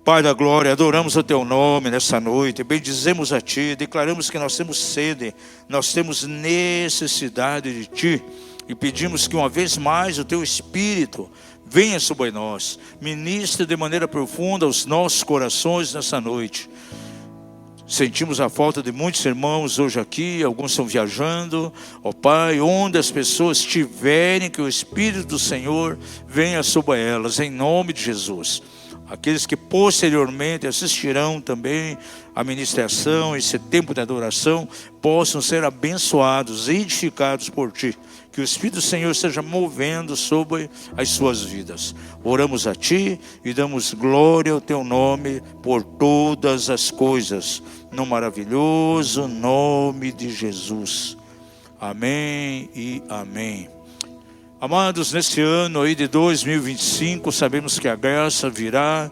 Pai da glória, adoramos o Teu nome nessa noite, bendizemos a Ti, declaramos que nós temos sede, nós temos necessidade de Ti, e pedimos que uma vez mais o Teu Espírito venha sobre nós, ministre de maneira profunda os nossos corações nessa noite. Sentimos a falta de muitos irmãos hoje aqui, alguns estão viajando, ó Pai, onde as pessoas estiverem, que o Espírito do Senhor venha sobre elas, em nome de Jesus. Aqueles que posteriormente assistirão também a ministração, esse tempo de adoração, possam ser abençoados, edificados por Ti. Que o Espírito do Senhor esteja movendo sobre as suas vidas. Oramos a Ti e damos glória ao Teu nome por todas as coisas. No maravilhoso nome de Jesus. Amém e amém. Amados, nesse ano aí de 2025, sabemos que a graça virá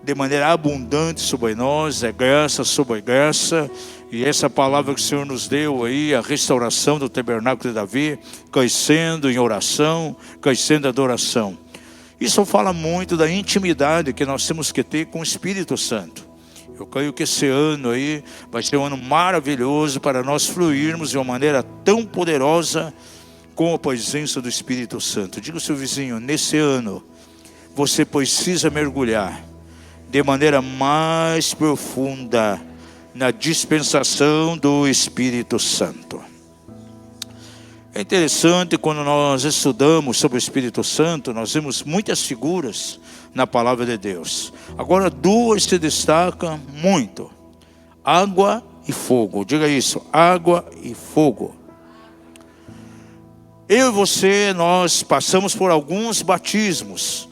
de maneira abundante sobre nós, é graça sobre graça, e essa palavra que o Senhor nos deu aí, a restauração do tabernáculo de Davi, crescendo em oração, crescendo em adoração. Isso fala muito da intimidade que nós temos que ter com o Espírito Santo. Eu creio que esse ano aí vai ser um ano maravilhoso para nós fluirmos de uma maneira tão poderosa com a presença do Espírito Santo. Diga ao seu vizinho, nesse ano, você precisa mergulhar de maneira mais profunda na dispensação do Espírito Santo. É interessante quando nós estudamos sobre o Espírito Santo, nós vemos muitas figuras na palavra de Deus. Agora, duas se destacam muito: água e fogo. Diga isso, água e fogo. Eu e você, nós passamos por alguns batismos.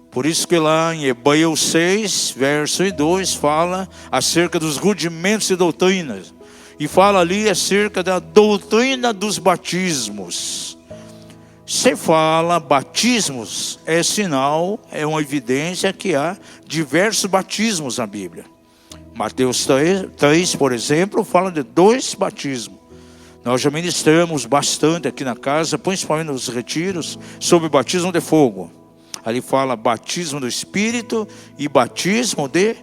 Por isso que lá em Hebreus 6, verso 2, fala acerca dos rudimentos e doutrinas. E fala ali acerca da doutrina dos batismos. Se fala batismos, é sinal, é uma evidência que há diversos batismos na Bíblia. Mateus 3, por exemplo, fala de 2 batismos. Nós já ministramos bastante aqui na casa, principalmente nos retiros, sobre batismo de fogo. Ali fala batismo do Espírito e batismo de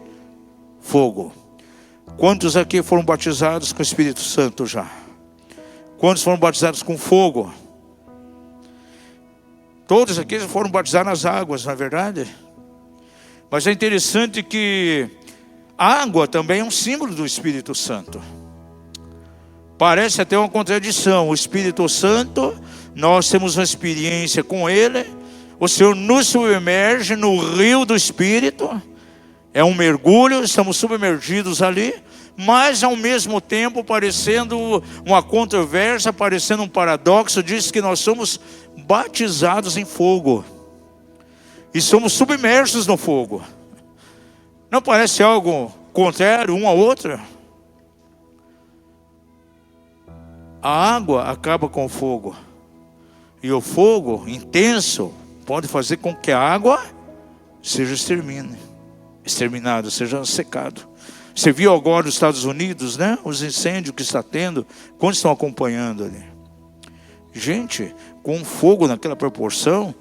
fogo. Quantos aqui foram batizados com o Espírito Santo já? Quantos foram batizados com fogo? Todos aqui foram batizados nas águas, não é verdade? Mas é interessante que a água também é um símbolo do Espírito Santo. Parece até uma contradição. O Espírito Santo, nós temos uma experiência com Ele. O Senhor nos submerge no rio do Espírito. É um mergulho, estamos submergidos ali. Mas ao mesmo tempo, parecendo uma controvérsia, parecendo um paradoxo, diz que nós somos batizados em fogo. E somos submersos no fogo. Não parece algo contrário um ao outro? A água acaba com o fogo. E o fogo intenso pode fazer com que a água seja exterminada, seja secado. Você viu agora nos Estados Unidos, né? Os incêndios que está tendo. Quantos estão acompanhando ali? Gente, com fogo naquela proporção,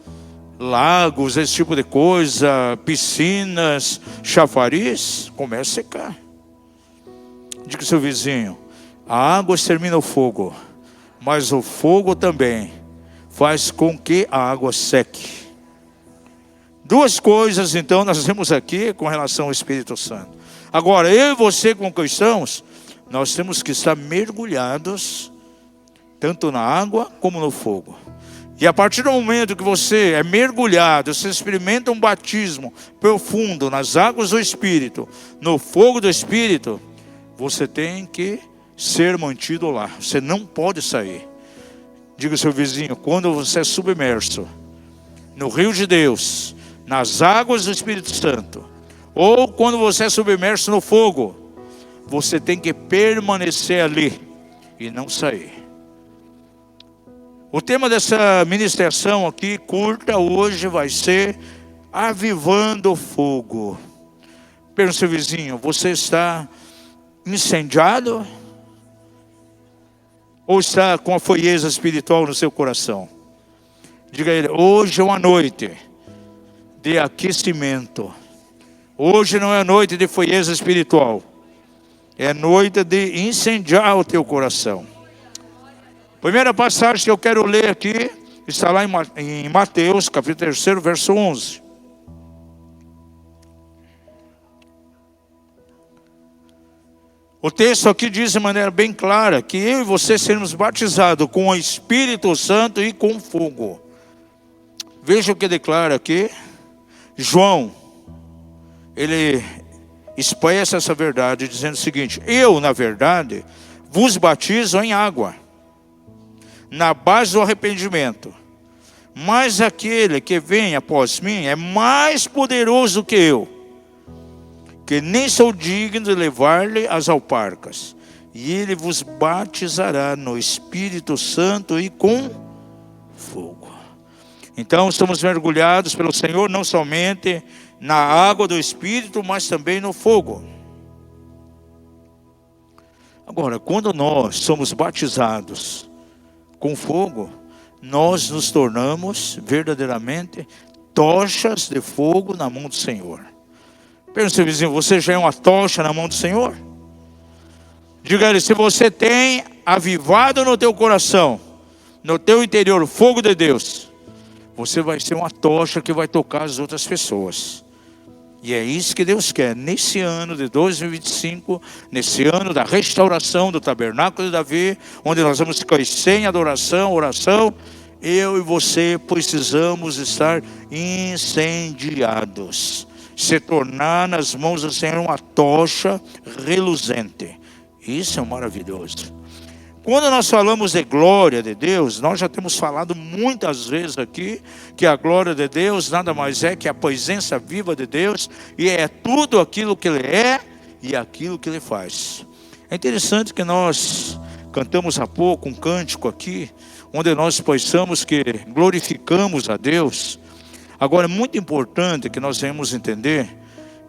lagos, esse tipo de coisa, piscinas, chafariz, começa a secar. Diga ao seu vizinho, a água extermina o fogo, mas o fogo também faz com que a água seque. 2 coisas então nós vemos aqui com relação ao Espírito Santo. Agora, eu e você como cristãos, nós temos que estar mergulhados tanto na água como no fogo. E a partir do momento que você é mergulhado, você experimenta um batismo profundo nas águas do Espírito, no fogo do Espírito, você tem que ser mantido lá. Você não pode sair. Diga ao seu vizinho, quando você é submerso no rio de Deus, nas águas do Espírito Santo, ou quando você é submerso no fogo, você tem que permanecer ali e não sair. O tema dessa ministração aqui, curta, hoje vai ser avivando o fogo. Pergunta ao seu vizinho, você está incendiado? Ou está com a frieza espiritual no seu coração? Diga a ele, hoje é uma noite de aquecimento. Hoje não é noite de frieza espiritual. É noite de incendiar o teu coração. Primeira passagem que eu quero ler aqui está lá em Mateus, capítulo 3, verso 11. O texto aqui diz de maneira bem clara que eu e você seremos batizados com o Espírito Santo e com fogo. Veja o que declara aqui. João, ele expressa essa verdade dizendo o seguinte: eu, na verdade, vos batizo em água, na base do arrependimento. Mas aquele que vem após mim é mais poderoso que eu, que nem sou digno de levar-lhe as alparcas. E ele vos batizará no Espírito Santo e com fogo. Então estamos mergulhados pelo Senhor não somente na água do Espírito, mas também no fogo. Agora, quando nós somos batizados com fogo, nós nos tornamos verdadeiramente tochas de fogo na mão do Senhor. Pergunta, seu vizinho, você já é uma tocha na mão do Senhor? Diga a ele, se você tem avivado no teu coração, no teu interior, o fogo de Deus, você vai ser uma tocha que vai tocar as outras pessoas. E é isso que Deus quer, nesse ano de 2025, nesse ano da restauração do tabernáculo de Davi, onde nós vamos crescer em adoração, oração. Eu e você precisamos estar incendiados, se tornar nas mãos do Senhor uma tocha reluzente. Isso é maravilhoso. Quando nós falamos de glória de Deus, nós já temos falado muitas vezes aqui que a glória de Deus nada mais é que a presença viva de Deus, e é tudo aquilo que Ele é e aquilo que Ele faz. É interessante que nós cantamos há pouco um cântico aqui, onde nós pensamos que glorificamos a Deus. Agora é muito importante que nós venhamos entender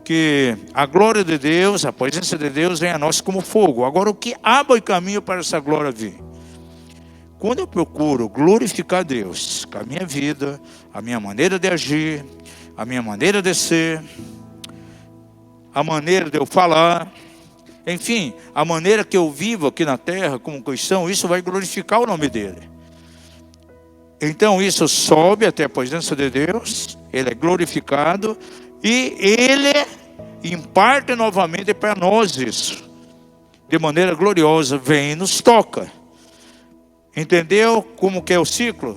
que a glória de Deus, a presença de Deus vem a nós como fogo. Agora, o que abre o caminho para essa glória vir? Quando eu procuro glorificar Deus com a minha vida, a minha maneira de agir, a minha maneira de ser, a maneira de eu falar, enfim, a maneira que eu vivo aqui na terra como cristão, isso vai glorificar o nome dele. Então isso sobe até a presença de Deus, ele é glorificado e ele imparte novamente para nós isso, de maneira gloriosa, vem e nos toca. Entendeu como que é o ciclo?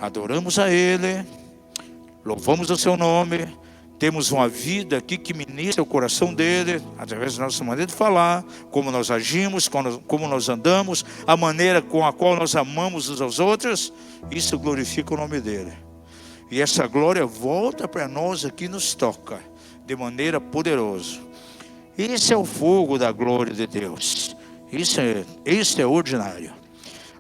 Adoramos a Ele, louvamos o seu nome, temos uma vida aqui que ministra o coração dele, através da nossa maneira de falar, como nós agimos, como nós andamos, a maneira com a qual nós amamos uns aos outros, isso glorifica o nome dele. E essa glória volta para nós aqui e nos toca de maneira poderosa. Esse é o fogo da glória de Deus. Isso é ordinário.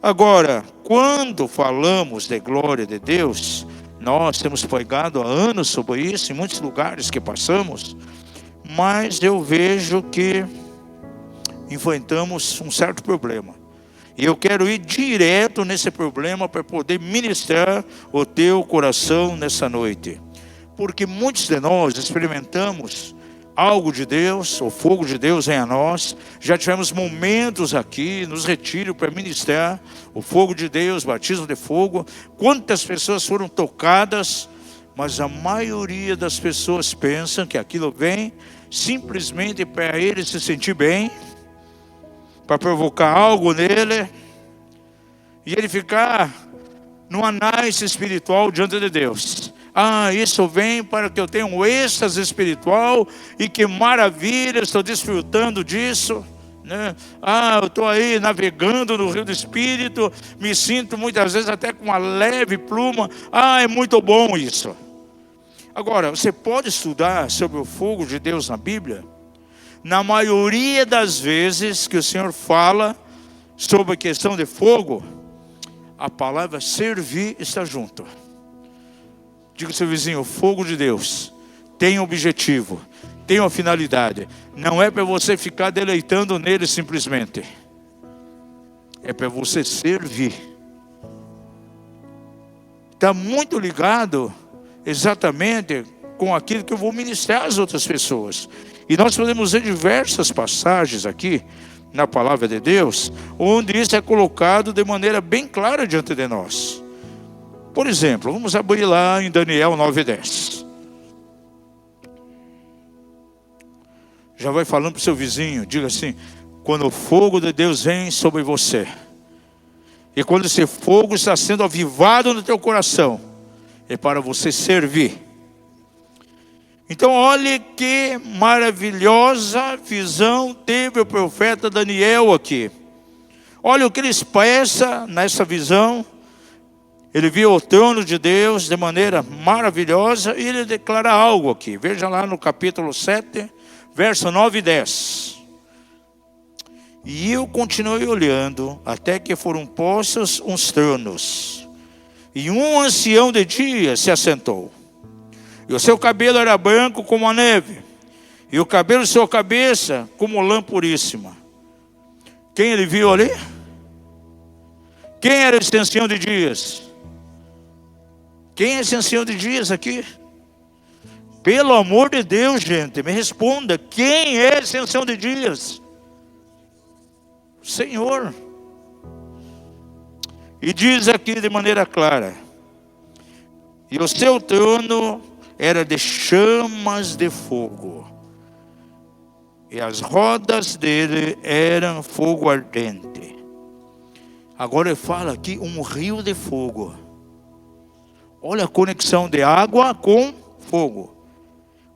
Agora, quando falamos de glória de Deus, nós temos pregado há anos sobre isso, em muitos lugares que passamos, mas eu vejo que enfrentamos um certo problema. E eu quero ir direto nesse problema para poder ministrar o teu coração nessa noite. Porque muitos de nós experimentamos algo de Deus, o fogo de Deus vem a nós. Já tivemos momentos aqui nos retiros para ministrar o fogo de Deus, batismo de fogo. Quantas pessoas foram tocadas, mas a maioria das pessoas pensam que aquilo vem simplesmente para ele se sentir bem, para provocar algo nele, e ele ficar numa análise espiritual diante de Deus. Isso vem para que eu tenha um êxtase espiritual, e que maravilha, estou desfrutando disso, né? Eu estou aí navegando no rio do Espírito, me sinto muitas vezes até com uma leve pluma, é muito bom isso. Agora, você pode estudar sobre o fogo de Deus na Bíblia? Na maioria das vezes que o Senhor fala sobre a questão de fogo, a palavra servir está junto. Diga ao seu vizinho, o fogo de Deus tem um objetivo, tem uma finalidade. Não é para você ficar deleitando nele simplesmente. É para você servir. Está muito ligado exatamente com aquilo que eu vou ministrar às outras pessoas. E nós podemos ver diversas passagens aqui na palavra de Deus, onde isso é colocado de maneira bem clara diante de nós. Por exemplo, vamos abrir lá em Daniel 9:10. Já vai falando para o seu vizinho, diga assim: quando o fogo de Deus vem sobre você, e quando esse fogo está sendo avivado no teu coração, é para você servir. Então olhe que maravilhosa visão teve o profeta Daniel aqui. Olha o que ele expressa nessa visão. Ele viu o trono de Deus de maneira maravilhosa e ele declara algo aqui. Veja lá no capítulo 7, verso 9 e 10. E eu continuei olhando até que foram postos uns tronos. E um ancião de dias se assentou. E o seu cabelo era branco como a neve. E o cabelo de sua cabeça como lã puríssima. Quem ele viu ali? Quem era esse ancião de dias? Quem é esse ancião de dias aqui? Pelo amor de Deus, gente, me responda. Quem é esse ancião de dias? Senhor. E diz aqui de maneira clara: e o seu trono era de chamas de fogo, e as rodas dele eram fogo ardente. Agora ele fala aqui um rio de fogo. Olha a conexão de água com fogo.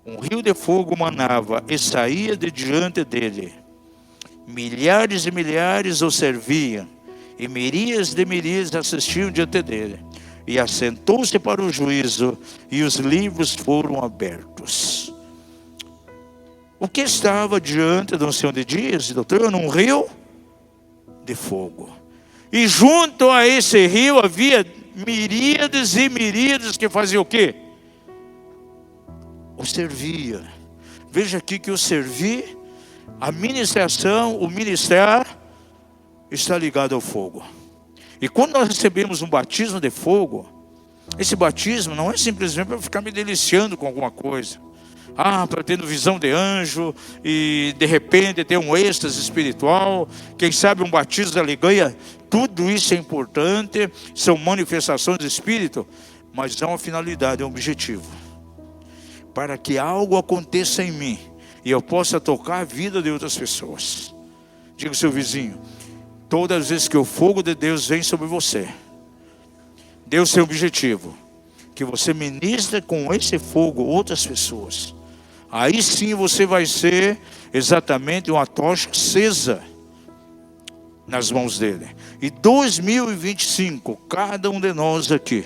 Um rio de fogo manava e saía de diante dele. Milhares e milhares o serviam, e miríades de miríades assistiam diante dele. E assentou-se para o juízo, e os livros foram abertos. O que estava diante do ancião de dias e do trono? Um rio de fogo. E junto a esse rio havia miríades e miríades que faziam o quê? O servia. Veja aqui que o servir, a ministração, o ministrar, está ligado ao fogo. E quando nós recebemos um batismo de fogo, esse batismo não é simplesmente para ficar me deliciando com alguma coisa. Para ter visão de anjo e de repente ter um êxtase espiritual, quem sabe um batismo de alegria. Tudo isso é importante, são manifestações do Espírito, mas há uma finalidade, um objetivo. Para que algo aconteça em mim e eu possa tocar a vida de outras pessoas. Diga ao seu vizinho: todas as vezes que o fogo de Deus vem sobre você, Deus tem um objetivo, que você ministre com esse fogo outras pessoas. Aí sim você vai ser exatamente uma tocha acesa nas mãos dele. E 2025, cada um de nós aqui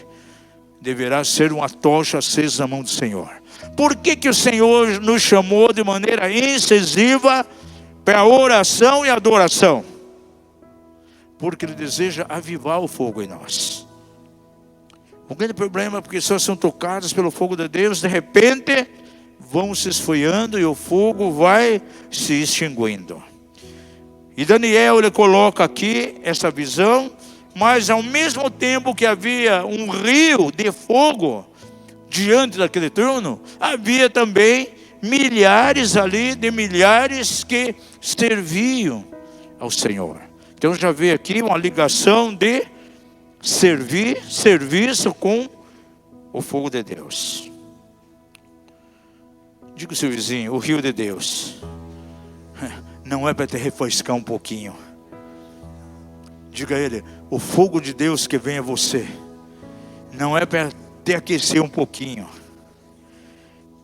deverá ser uma tocha acesa na mão do Senhor. Por que o Senhor nos chamou de maneira incisiva para a oração e adoração? Porque Ele deseja avivar o fogo em nós. O grande problema é porque só são tocados pelo fogo de Deus, de repente vão se esfriando e o fogo vai se extinguindo. E Daniel, ele coloca aqui essa visão, mas ao mesmo tempo que havia um rio de fogo diante daquele trono, havia também milhares ali de milhares que serviam ao Senhor. Então já vê aqui uma ligação de serviço com o fogo de Deus. Diga ao seu vizinho: o rio de Deus não é para te refrescar um pouquinho. Diga a ele: o fogo de Deus que vem a você não é para te aquecer um pouquinho,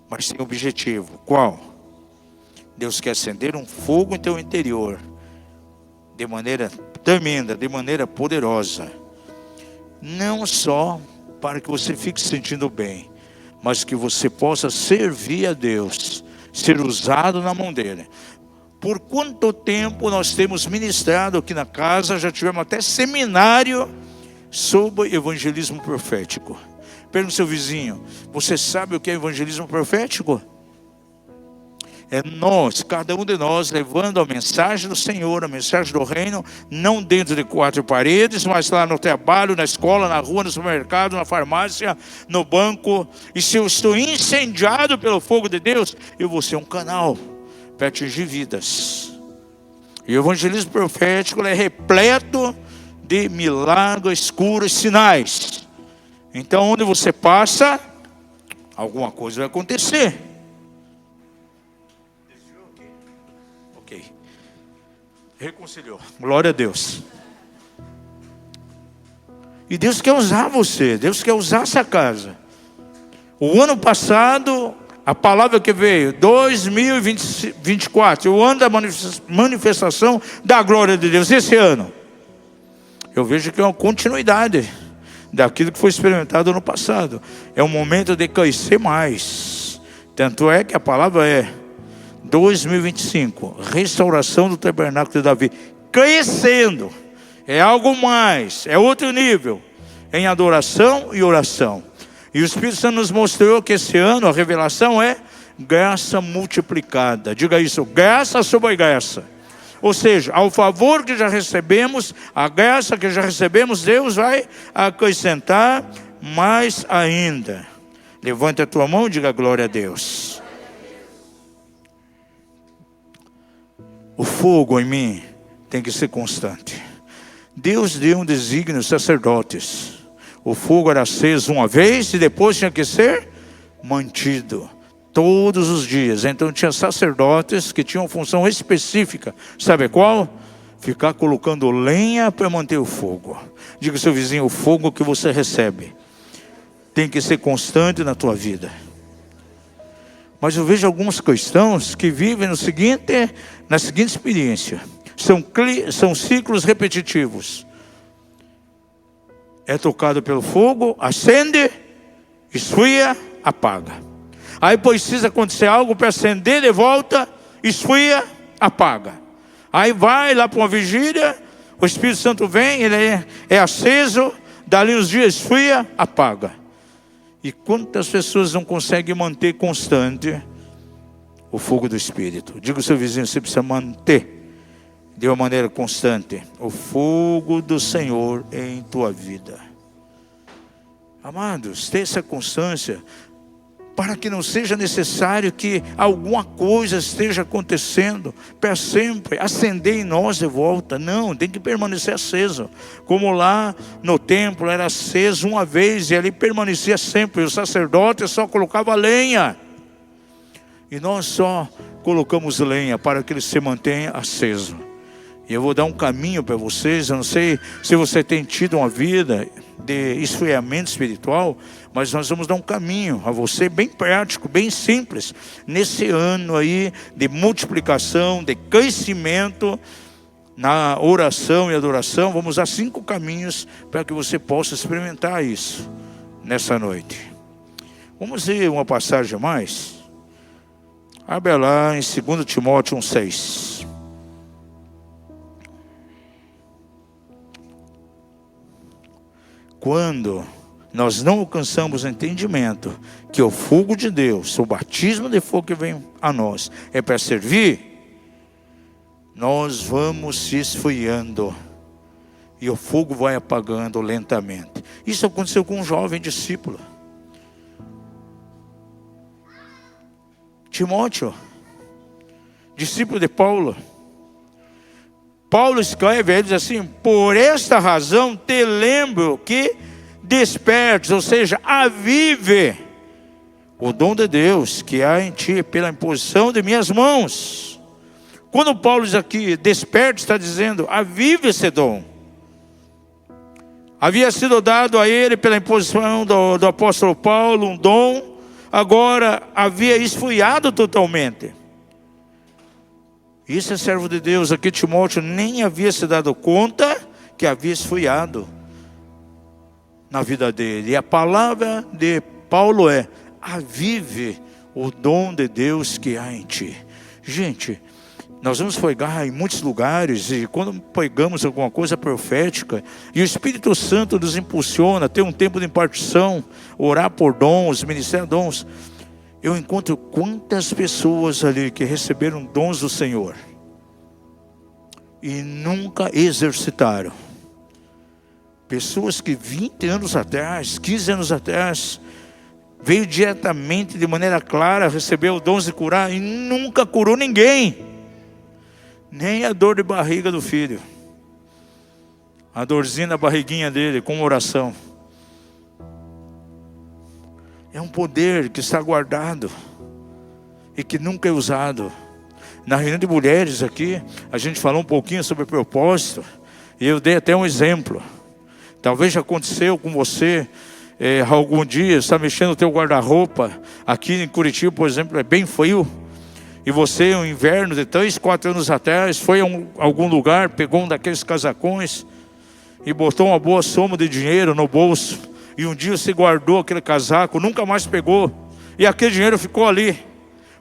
mas tem um objetivo. Qual? Deus quer acender um fogo em teu interior de maneira tremenda, de maneira poderosa. Não só para que você fique se sentindo bem, mas que você possa servir a Deus, ser usado na mão dele. Por quanto tempo nós temos ministrado aqui na casa, já tivemos até seminário sobre evangelismo profético. Pergunta ao seu vizinho: você sabe o que é evangelismo profético? É nós, cada um de nós, levando a mensagem do Senhor, a mensagem do reino, não dentro de quatro paredes, mas lá no trabalho, na escola, na rua, no supermercado, na farmácia, no banco. E se eu estou incendiado pelo fogo de Deus, eu vou ser um canal para atingir vidas. E o evangelismo profético é repleto de milagres, curas, sinais. Então, onde você passa, alguma coisa vai acontecer. Ok. Reconciliou. Glória a Deus. E Deus quer usar você. Deus quer usar essa casa. O ano passado, a palavra que veio, 2024, o ano da manifestação da glória de Deus. Esse ano, eu vejo que é uma continuidade daquilo que foi experimentado no passado. É um momento de crescer mais. Tanto é que a palavra é 2025, restauração do tabernáculo de Davi. Crescendo. É algo mais, é outro nível. Em adoração e oração. E o Espírito Santo nos mostrou que esse ano a revelação é graça multiplicada. Diga isso, graça sobre graça. Ou seja, ao favor que já recebemos, a graça que já recebemos, Deus vai acrescentar mais ainda. Levanta a tua mão e diga glória a Deus. O fogo em mim tem que ser constante. Deus deu um desígnio aos sacerdotes. O fogo era aceso uma vez e depois tinha que ser mantido todos os dias. Então tinha sacerdotes que tinham função específica. Sabe qual? Ficar colocando lenha para manter o fogo. Diga ao seu vizinho, o fogo que você recebe tem que ser constante na tua vida. Mas eu vejo alguns cristãos que vivem na seguinte experiência. São ciclos repetitivos. É tocado pelo fogo, acende, esfria, apaga. Aí precisa acontecer algo para acender de volta, esfria, apaga. Aí vai lá para uma vigília, o Espírito Santo vem, ele é aceso, dali uns dias esfria, apaga. E quantas pessoas não conseguem manter constante o fogo do Espírito? Diga ao seu vizinho, você precisa manter de uma maneira constante o fogo do Senhor em tua vida. Amados, tenha essa constância, para que não seja necessário que alguma coisa esteja acontecendo para sempre acender em nós de volta. Não, tem que permanecer aceso. Como lá no templo era aceso uma vez e ali permanecia sempre. O sacerdote só colocava lenha. E nós só colocamos lenha para que ele se mantenha aceso. E eu vou dar um caminho para vocês. Eu não sei se você tem tido uma vida de esfriamento espiritual, mas nós vamos dar um caminho a você bem prático, bem simples, nesse ano aí de multiplicação, de crescimento na oração e adoração. Vamos dar 5 caminhos para que você possa experimentar isso nessa noite. Vamos ler uma passagem a mais? Abre lá em 2 Timóteo 1,6. Quando nós não alcançamos o entendimento que o fogo de Deus, o batismo de fogo que vem a nós, é para servir, nós vamos se esfriando e o fogo vai apagando lentamente. Isso aconteceu com um jovem discípulo, Timóteo, discípulo de Paulo. Paulo escreve, ele diz assim: por esta razão te lembro que despertes, ou seja, avive o dom de Deus que há em ti pela imposição de minhas mãos. Quando Paulo diz aqui, desperte, está dizendo, avive esse dom. Havia sido dado a ele pela imposição do apóstolo Paulo um dom, agora havia esfriado totalmente. Isso é servo de Deus. Aqui Timóteo nem havia se dado conta que havia esfriado na vida dele. E a palavra de Paulo é: avive o dom de Deus que há em ti. Gente, nós vamos pregar em muitos lugares, e quando pregamos alguma coisa profética, e o Espírito Santo nos impulsiona a ter um tempo de impartição, orar por dons, ministrar dons, eu encontro quantas pessoas ali que receberam dons do Senhor e nunca exercitaram. Pessoas que 20 anos atrás, 15 anos atrás, veio diretamente, de maneira clara, recebeu dons de curar e nunca curou ninguém. Nem a dor de barriga do filho. A dorzinha na barriguinha dele, com oração. É um poder que está guardado e que nunca é usado. Na reunião de mulheres aqui, a gente falou um pouquinho sobre propósito. E eu dei até um exemplo. Talvez já aconteceu com você algum dia, está mexendo no teu guarda-roupa. Aqui em Curitiba, por exemplo, é bem frio. E você, no inverno de 3, 4 anos atrás, foi a algum lugar, pegou um daqueles casacões e botou uma boa soma de dinheiro no bolso. E um dia você guardou aquele casaco, nunca mais pegou. E aquele dinheiro ficou ali.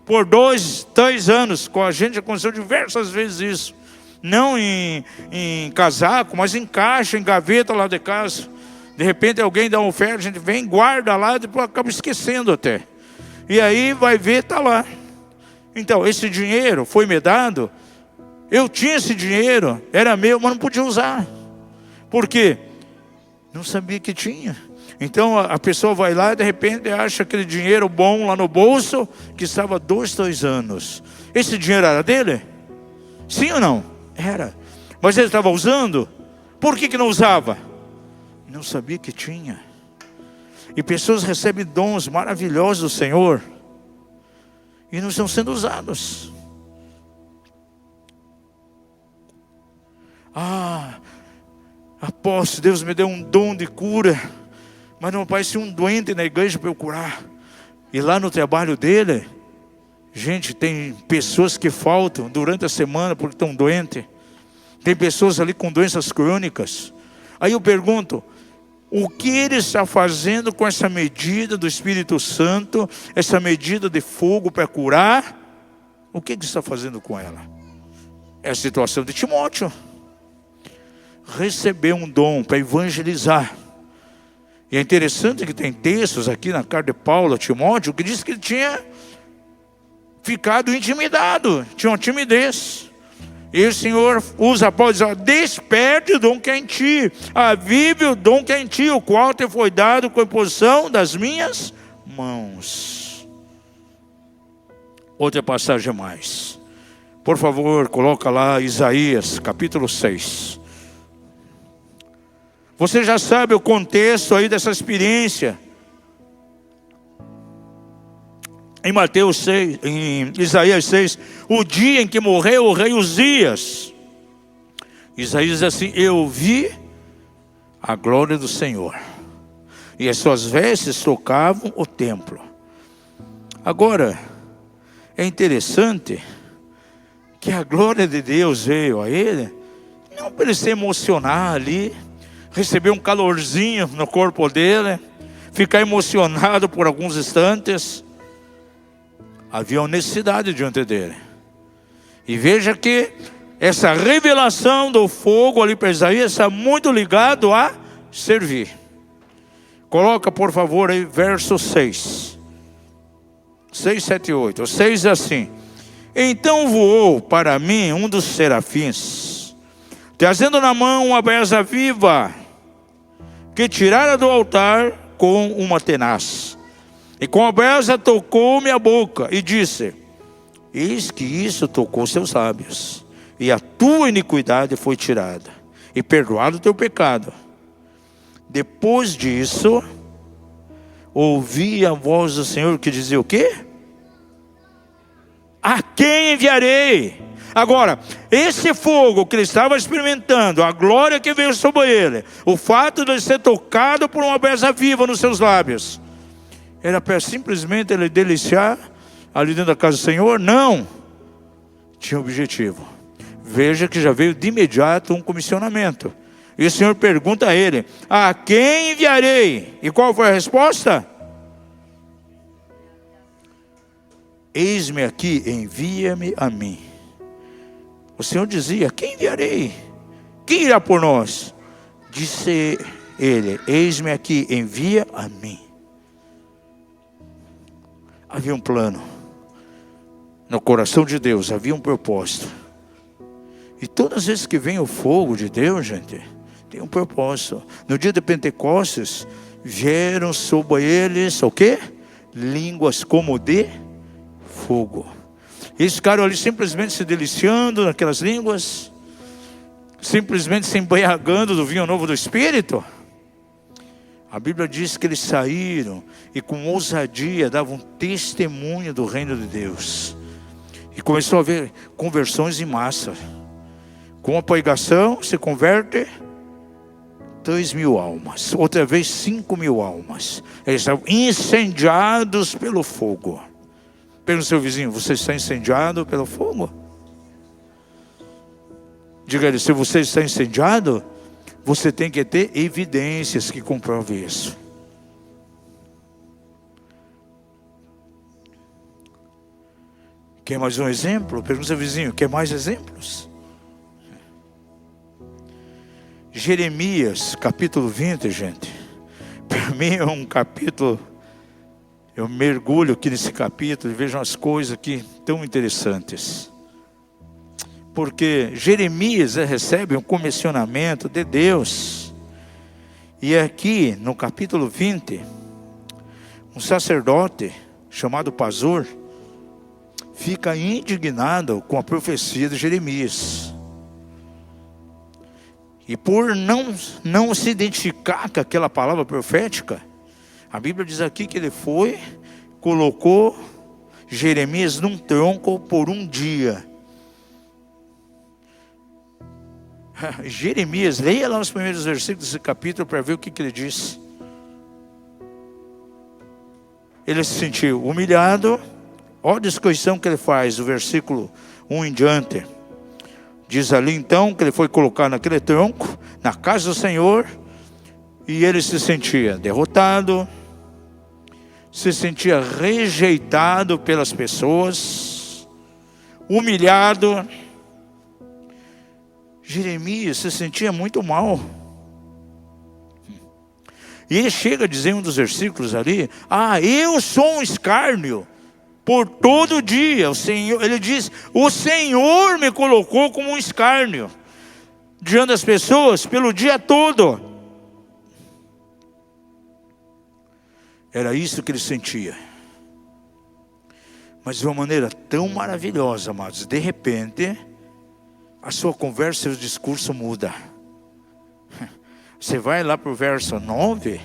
Por 2, 3 anos. Com a gente aconteceu diversas vezes isso. Não em casaco, mas em caixa, em gaveta lá de casa. De repente alguém dá uma oferta, a gente vem, guarda lá, depois acaba esquecendo até. E aí vai ver, está lá. Então, esse dinheiro foi me dado. Eu tinha esse dinheiro, era meu, mas não podia usar. Por quê? Não sabia que tinha. Então a pessoa vai lá e de repente acha aquele dinheiro bom lá no bolso, que estava 2, 3 anos. Esse dinheiro era dele? Sim ou não? Era. Mas ele estava usando? Por que não usava? Não sabia que tinha. E pessoas recebem dons maravilhosos do Senhor e não estão sendo usados. Apóstolo, Deus me deu um dom de cura, mas não aparecia um doente na igreja para eu curar. E lá no trabalho dele, gente, tem pessoas que faltam durante a semana porque estão doentes. Tem pessoas ali com doenças crônicas. Aí eu pergunto, o que ele está fazendo com essa medida do Espírito Santo, essa medida de fogo para curar? O que ele está fazendo com ela? É a situação de Timóteo. Recebeu um dom para evangelizar. E é interessante que tem textos aqui na carta de Paulo a Timóteo que diz que ele tinha ficado intimidado, tinha uma timidez. E o Senhor usa Paulo e diz: desperte o dom que é em ti, avive o dom que é em ti, o qual te foi dado com a imposição das minhas mãos. Outra passagem mais. Por favor, coloca lá Isaías capítulo 6. Você já sabe o contexto aí dessa experiência. Em Mateus 6, em Isaías 6, o dia em que morreu o rei Uzias. Isaías diz assim: eu vi a glória do Senhor, e as suas vestes tocavam o templo. Agora, é interessante que a glória de Deus veio a ele, não para ele se emocionar ali, receber um calorzinho no corpo dele, ficar emocionado por alguns instantes. Havia uma necessidade diante dele. E veja que essa revelação do fogo ali para Isaías está muito ligado a servir. Coloca por favor aí verso 6. 6, 7 e 8. O 6 é assim: então voou para mim um dos serafins, trazendo na mão uma brasa viva, que tirara do altar com uma tenaz. E com a brasa tocou-me a boca e disse: eis que isso tocou seus lábios, e a tua iniquidade foi tirada, e perdoado o teu pecado. Depois disso, ouvi a voz do Senhor que dizia o quê? A quem enviarei? Agora, esse fogo que ele estava experimentando, a glória que veio sobre ele, o fato de ele ser tocado por uma brasa viva nos seus lábios, era para simplesmente ele deliciar ali dentro da casa do Senhor? Não. Tinha objetivo. Veja que já veio de imediato um comissionamento. E o Senhor pergunta a ele: a quem enviarei? E qual foi a resposta? Eis-me aqui, envia-me a mim. O Senhor dizia: quem enviarei? Quem irá por nós? Disse ele: eis-me aqui, envia a mim. havia um plano. No coração de Deus havia um propósito. E todas as vezes que vem o fogo de Deus, gente, tem um propósito. No dia de Pentecostes, vieram sobre eles, o quê? Línguas como de fogo. Eles ficaram ali simplesmente se deliciando naquelas línguas, simplesmente se embriagando do vinho novo do Espírito. A Bíblia diz que eles saíram e com ousadia davam testemunho do reino de Deus. E começou a haver conversões em massa. Com a pregação se converte 3.000 almas. Outra vez 5.000 almas. Eles estavam incendiados pelo fogo. Pergunta ao seu vizinho: você está incendiado pelo fogo? Diga a ele: se você está incendiado, você tem que ter evidências que comprovem isso. Quer mais um exemplo? Pergunta ao seu vizinho: quer mais exemplos? Jeremias, capítulo 20, gente. Para mim é um capítulo, eu mergulho aqui nesse capítulo e vejo umas coisas aqui tão interessantes. Porque Jeremias recebe um comissionamento de Deus. E aqui no capítulo 20, um sacerdote chamado Pazur fica indignado com a profecia de Jeremias. E por não se identificar com aquela palavra profética, a Bíblia diz aqui que ele colocou Jeremias num tronco por um dia. Jeremias, leia lá os primeiros versículos desse capítulo para ver o que ele disse. Ele se sentiu humilhado. Olha a descrição que ele faz, do versículo 1 em diante. Diz ali então que ele foi colocado naquele tronco, na casa do Senhor, e ele se sentia derrotado, se sentia rejeitado pelas pessoas, humilhado. Jeremias se sentia muito mal. E ele chega a dizer em um dos versículos ali: eu sou um escárnio por todo dia. O Senhor, ele diz: o Senhor me colocou como um escárnio diante das pessoas pelo dia todo. Era isso que ele sentia. Mas de uma maneira tão maravilhosa, amados, de repente a sua conversa e o discurso muda. Você vai lá para o verso 9.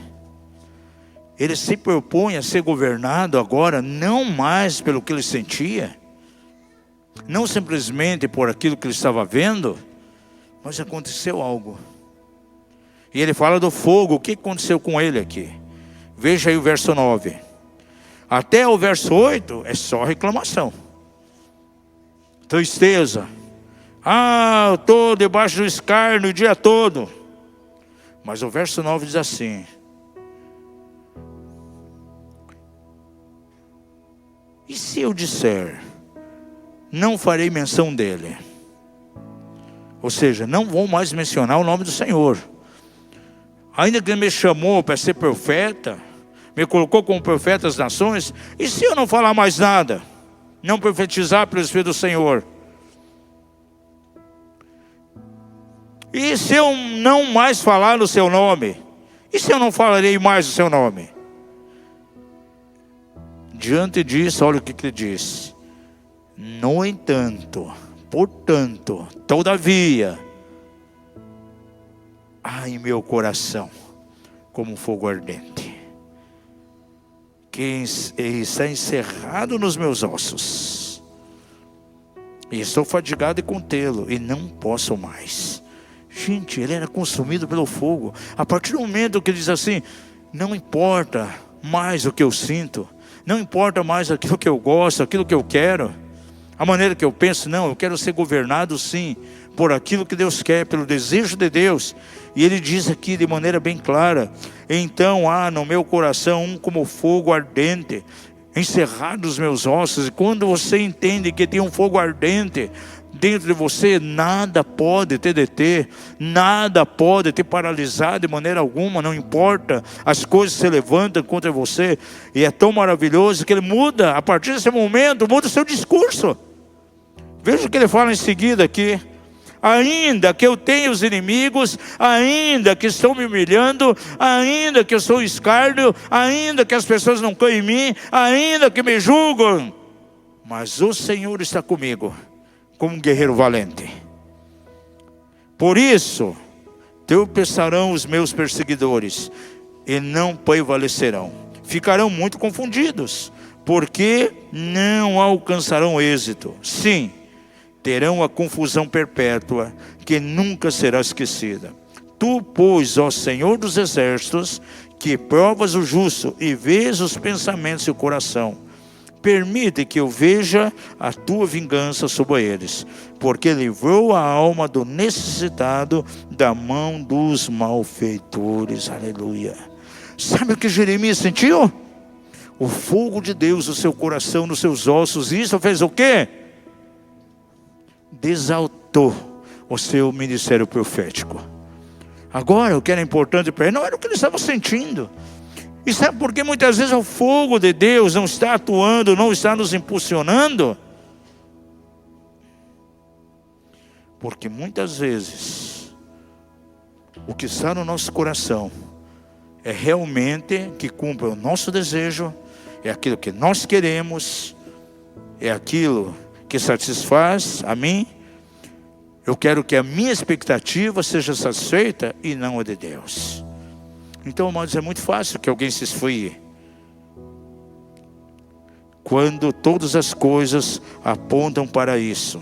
Ele se propõe a ser governado agora não mais pelo que ele sentia, não simplesmente por aquilo que ele estava vendo, mas aconteceu algo. E ele fala do fogo. O que aconteceu com ele aqui? Veja aí o verso 9. Até o verso 8 é só reclamação, tristeza. Eu estou debaixo do escárnio o dia todo. Mas o verso 9 diz assim: e se eu disser, não farei menção dele? Ou seja, não vou mais mencionar o nome do Senhor. Ainda que ele me chamou para ser profeta, me colocou como profeta das nações, e se eu não falar mais nada? Não profetizar pelo Espírito do Senhor? E se eu não mais falar no seu nome? E se eu não falarei mais o seu nome? Diante disso, olha o que ele diz: no entanto, portanto, todavia, há em meu coração como um fogo ardente, que está encerrado nos meus ossos, e estou fadigado de contê-lo, e não posso mais. Gente, ele era consumido pelo fogo. A partir do momento que ele diz assim: não importa mais o que eu sinto, não importa mais aquilo que eu gosto, aquilo que eu quero, a maneira que eu penso, não, eu quero ser governado sim, por aquilo que Deus quer, pelo desejo de Deus. E ele diz aqui de maneira bem clara: então há no meu coração um como fogo ardente, encerrado nos meus ossos. E quando você entende que tem um fogo ardente dentro de você, nada pode te deter, nada pode te paralisar de maneira alguma, não importa, as coisas se levantam contra você, e é tão maravilhoso que ele muda, a partir desse momento, muda o seu discurso. Veja o que ele fala em seguida aqui: ainda que eu tenha os inimigos, ainda que estão me humilhando, ainda que eu sou escárnio, ainda que as pessoas não creem em mim, ainda que me julgam, mas o Senhor está comigo, como um guerreiro valente. Por isso, tropeçarão os meus perseguidores, e não prevalecerão. Ficarão muito confundidos, porque não alcançarão êxito. Sim, terão a confusão perpétua, que nunca será esquecida. Tu, pois, ó Senhor dos exércitos, que provas o justo e vês os pensamentos e o coração, permite que eu veja a tua vingança sobre eles, porque livrou a alma do necessitado da mão dos malfeitores. Aleluia. Sabe o que Jeremias sentiu? O fogo de Deus no seu coração, nos seus ossos. E isso fez o quê? Desaltou o seu ministério profético. Agora, o que era importante para ele não era o que ele estava sentindo. E sabe por que muitas vezes o fogo de Deus não está atuando, não está nos impulsionando? Porque muitas vezes o que está no nosso coração é realmente que cumpre o nosso desejo, é aquilo que nós queremos, é aquilo que satisfaz a mim. Eu quero que a minha expectativa seja satisfeita e não a de Deus. Então, amados, é muito fácil que alguém se esfrie quando todas as coisas apontam para isso,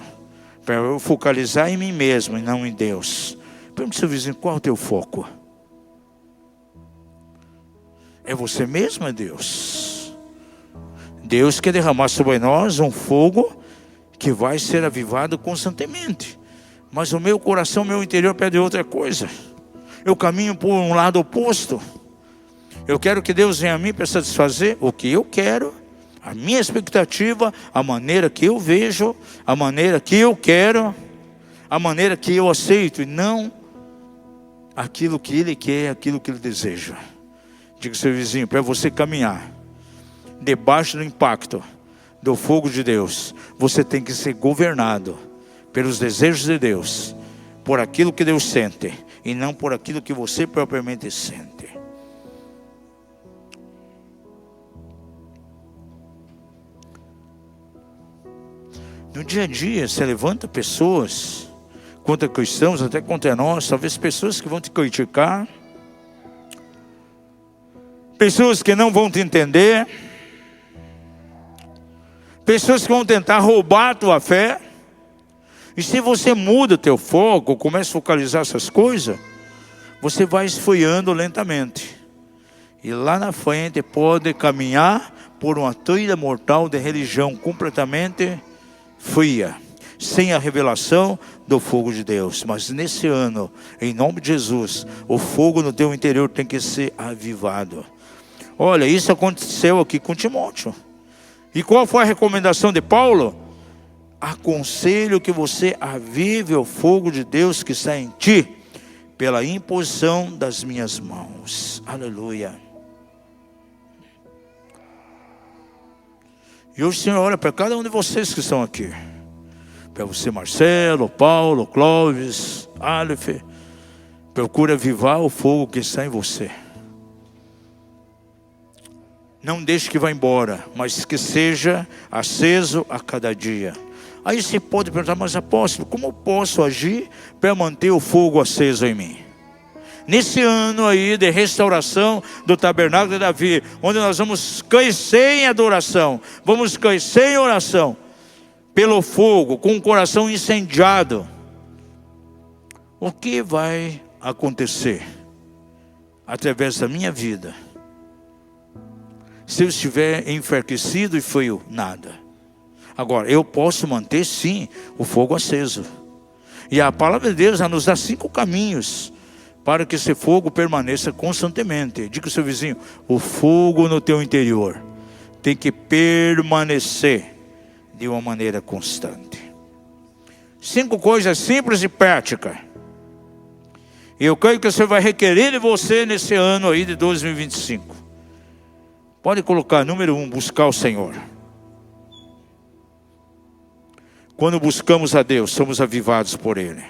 para eu focalizar em mim mesmo e não em Deus. Pergunte ao seu vizinho: qual é o teu foco? É você mesmo, é Deus? Deus quer derramar sobre nós um fogo que vai ser avivado constantemente, mas o meu coração, o meu interior pede outra coisa. Eu caminho por um lado oposto. Eu quero que Deus venha a mim para satisfazer o que eu quero, a minha expectativa, a maneira que eu vejo, a maneira que eu quero, a maneira que eu aceito, e não aquilo que Ele quer, aquilo que Ele deseja. Diga ao seu vizinho: para você caminhar debaixo do impacto do fogo de Deus, você tem que ser governado pelos desejos de Deus, por aquilo que Deus sente, e não por aquilo que você propriamente sente. No dia a dia, se levanta pessoas contra cristãos, até contra nós, talvez pessoas que vão te criticar, pessoas que não vão te entender, pessoas que vão tentar roubar a tua fé. E se você muda o teu foco, começa a focalizar essas coisas, você vai esfriando lentamente. E lá na frente pode caminhar por uma trilha mortal de religião completamente fria, sem a revelação do fogo de Deus. Mas nesse ano, em nome de Jesus, o fogo no teu interior tem que ser avivado. Olha, isso aconteceu aqui com Timóteo. E qual foi a recomendação de Paulo? Aconselho que você avive o fogo de Deus que está em ti, pela imposição das minhas mãos. Aleluia. E hoje o Senhor olha para cada um de vocês que estão aqui. Para você, Marcelo, Paulo, Clóvis, Aleph. Procura avivar o fogo que está em você. Não deixe que vá embora, mas que seja aceso a cada dia. Aí você pode perguntar: mas apóstolo, como eu posso agir para manter o fogo aceso em mim? Nesse ano aí de restauração do tabernáculo de Davi, onde nós vamos crescer em adoração, vamos crescer em oração, pelo fogo, com o coração incendiado, o que vai acontecer através da minha vida? Se eu estiver enfraquecido e frio, nada. Agora, eu posso manter sim o fogo aceso. E a palavra de Deus nos dá 5 caminhos para que esse fogo permaneça constantemente. Diga ao seu vizinho: o fogo no teu interior tem que permanecer de uma maneira constante. 5 coisas simples e práticas. E eu creio que você vai requerer de você nesse ano aí de 2025. Pode colocar, número 1, buscar o Senhor. Quando buscamos a Deus, somos avivados por Ele.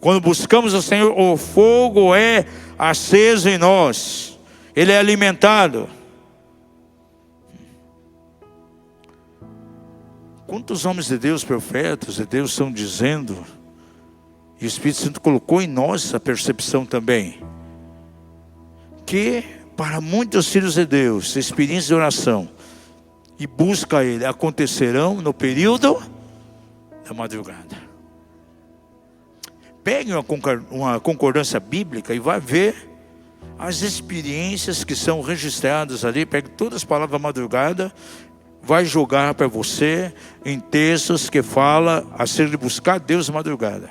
Quando buscamos o Senhor, o fogo é aceso em nós. Ele é alimentado. Quantos homens de Deus, profetas de Deus, estão dizendo, e o Espírito Santo colocou em nós essa percepção também, que para muitos filhos de Deus, experiências de oração e busca a Ele acontecerão no período da madrugada. Pegue uma concordância bíblica e vá ver as experiências que são registradas ali. Pegue todas as palavras da madrugada, vai jogar para você em textos que fala a ser de buscar Deus na madrugada.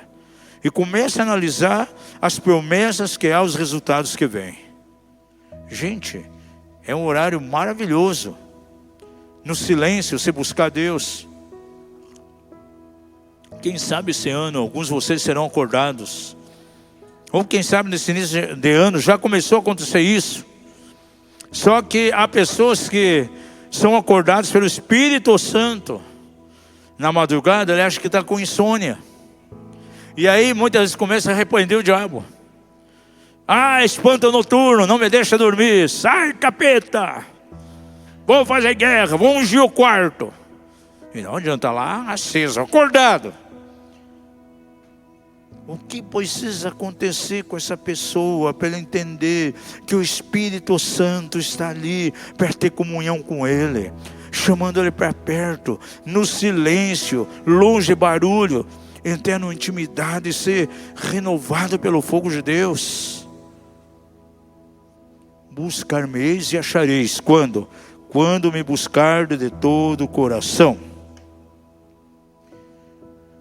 E comece a analisar as promessas que há, os resultados que vêm. Gente, é um horário maravilhoso. No silêncio, você buscar Deus. Quem sabe esse ano, alguns de vocês serão acordados. Ou quem sabe nesse início de ano já começou a acontecer isso. Só que há pessoas que são acordados pelo Espírito Santo na madrugada, ele acha que está com insônia. E aí muitas vezes começa a repreender o diabo. Ah, espanto noturno, não me deixa dormir. Sai, capeta! Vou fazer guerra, vou ungir o quarto. E não adianta lá, aceso, acordado. O que precisa acontecer com essa pessoa para ele entender que o Espírito Santo está ali para ter comunhão com ele, chamando ele para perto, no silêncio, longe de barulho, entrar na intimidade e ser renovado pelo fogo de Deus. Buscar-me-eis e achareis. Quando? Quando me buscardes de todo o coração.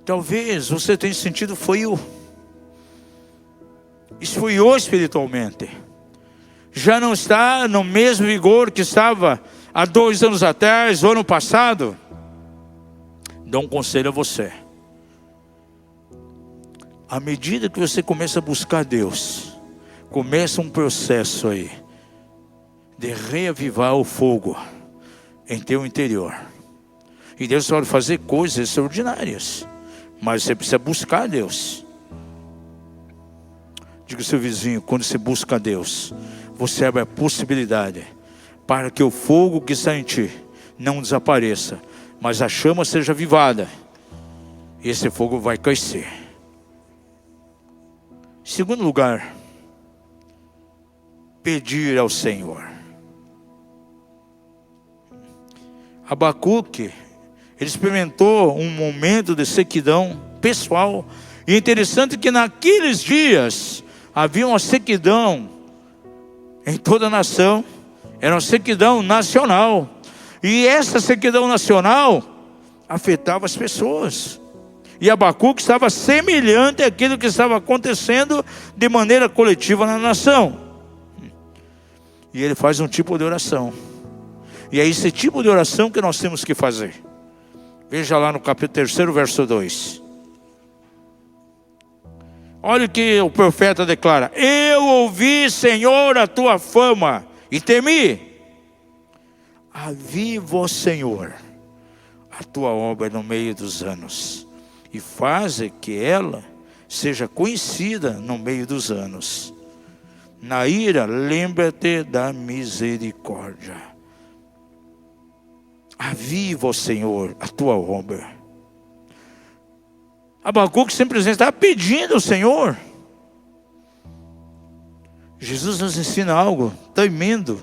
Talvez você tenha sentido frio. Esfriou espiritualmente. Já não está no mesmo vigor que estava há 2 anos atrás, o ano passado. Dou um conselho a você. À medida que você começa a buscar Deus, começa um processo aí de reavivar o fogo em teu interior. E Deus pode fazer coisas extraordinárias, mas você precisa buscar Deus. Diga ao seu vizinho, quando você busca Deus, você abre a possibilidade para que o fogo que está em ti não desapareça, mas a chama seja avivada. E esse fogo vai crescer. Em segundo lugar, pedir ao Senhor. Abacuque, ele experimentou um momento de sequidão pessoal. E é interessante que naqueles dias havia uma sequidão em toda a nação. Era uma sequidão nacional. E essa sequidão nacional afetava as pessoas. E Abacuque estava semelhante àquilo que estava acontecendo de maneira coletiva na nação. E ele faz um tipo de oração. E é esse tipo de oração que nós temos que fazer. Veja lá no capítulo 3, verso 2. Olha o que o profeta declara: eu ouvi, Senhor, a tua fama e temi. Aviva, ó Senhor, a tua obra no meio dos anos, e faze que ela seja conhecida no meio dos anos. Na ira, lembra-te da misericórdia. Aviva, ó Senhor, a tua obra. Abacuque simplesmente estava pedindo ao Senhor. Jesus nos ensina algo tremendo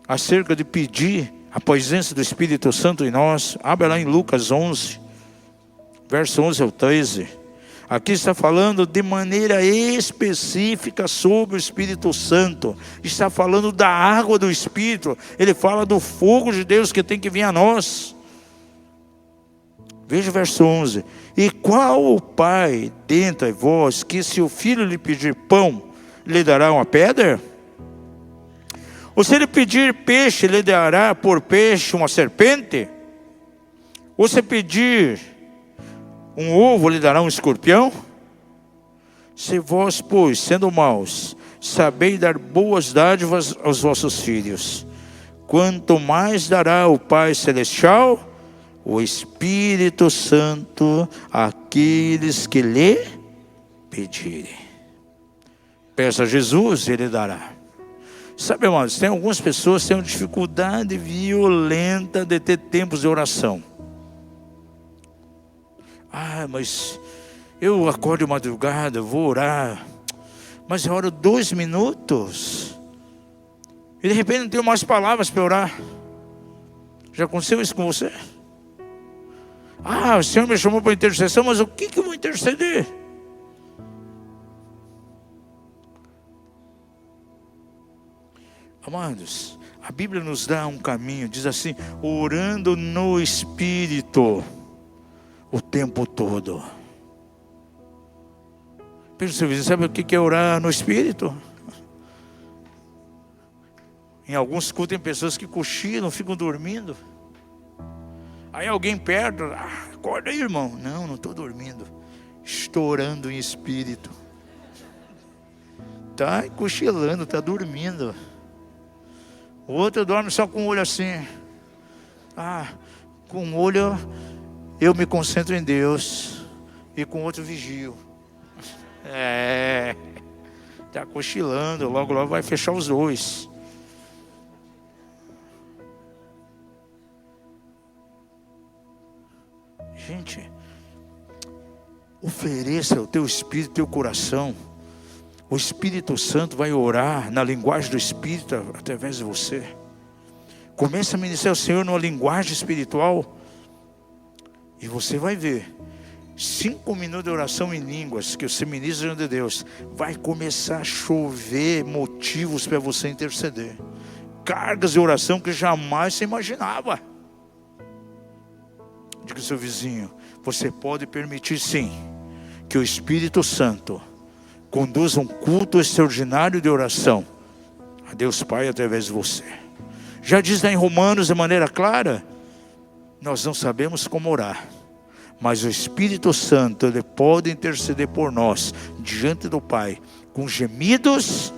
acerca de pedir a presença do Espírito Santo em nós. Abra lá em Lucas 11, verso 11 ao 13. Aqui está falando de maneira específica sobre o Espírito Santo. Está falando da água do Espírito. Ele fala do fogo de Deus que tem que vir a nós. Veja o verso 11. E qual o pai dentre vós que, se o filho lhe pedir pão, lhe dará uma pedra? Ou se ele pedir peixe, lhe dará por peixe uma serpente? Ou se pedir Um ovo lhe dará um escorpião? Se vós, pois, sendo maus, sabeis dar boas dádivas aos vossos filhos, quanto mais dará o Pai Celestial, o Espírito Santo, àqueles que lhe pedirem. Peça a Jesus, Ele dará. Sabe, irmãos, tem algumas pessoas que têm uma dificuldade violenta de ter tempos de oração. Mas eu acordo de madrugada, vou orar, mas eu oro 2 minutos e de repente não tenho mais palavras para orar. Já aconteceu isso com você? O Senhor me chamou para intercessão, mas o que eu vou interceder? Amados, a Bíblia nos dá um caminho, diz assim: orando no Espírito o tempo todo. Pensa, seu vizinho, sabe o que é orar no Espírito? Em alguns cultos tem pessoas que cochilam, ficam dormindo. Aí alguém perto, acorda aí, irmão. Não estou dormindo, estou orando em Espírito. Está cochilando, está dormindo. O outro dorme só com o olho assim. Com o olho eu me concentro em Deus, e com o outro vigio. Está cochilando, logo vai fechar os dois. Gente, ofereça o teu espírito, teu coração. O Espírito Santo vai orar na linguagem do Espírito através de você. Comece a ministrar o Senhor numa linguagem espiritual, e você vai ver 5 minutos de oração em línguas que você ministra diante de Deus, vai começar a chover motivos para você interceder, cargas de oração que jamais você imaginava. Diga ao seu vizinho: você pode permitir sim que o Espírito Santo conduza um culto extraordinário de oração a Deus Pai através de você. Já diz lá em Romanos de maneira clara: nós não sabemos como orar, mas o Espírito Santo, Ele pode interceder por nós diante do Pai com gemidos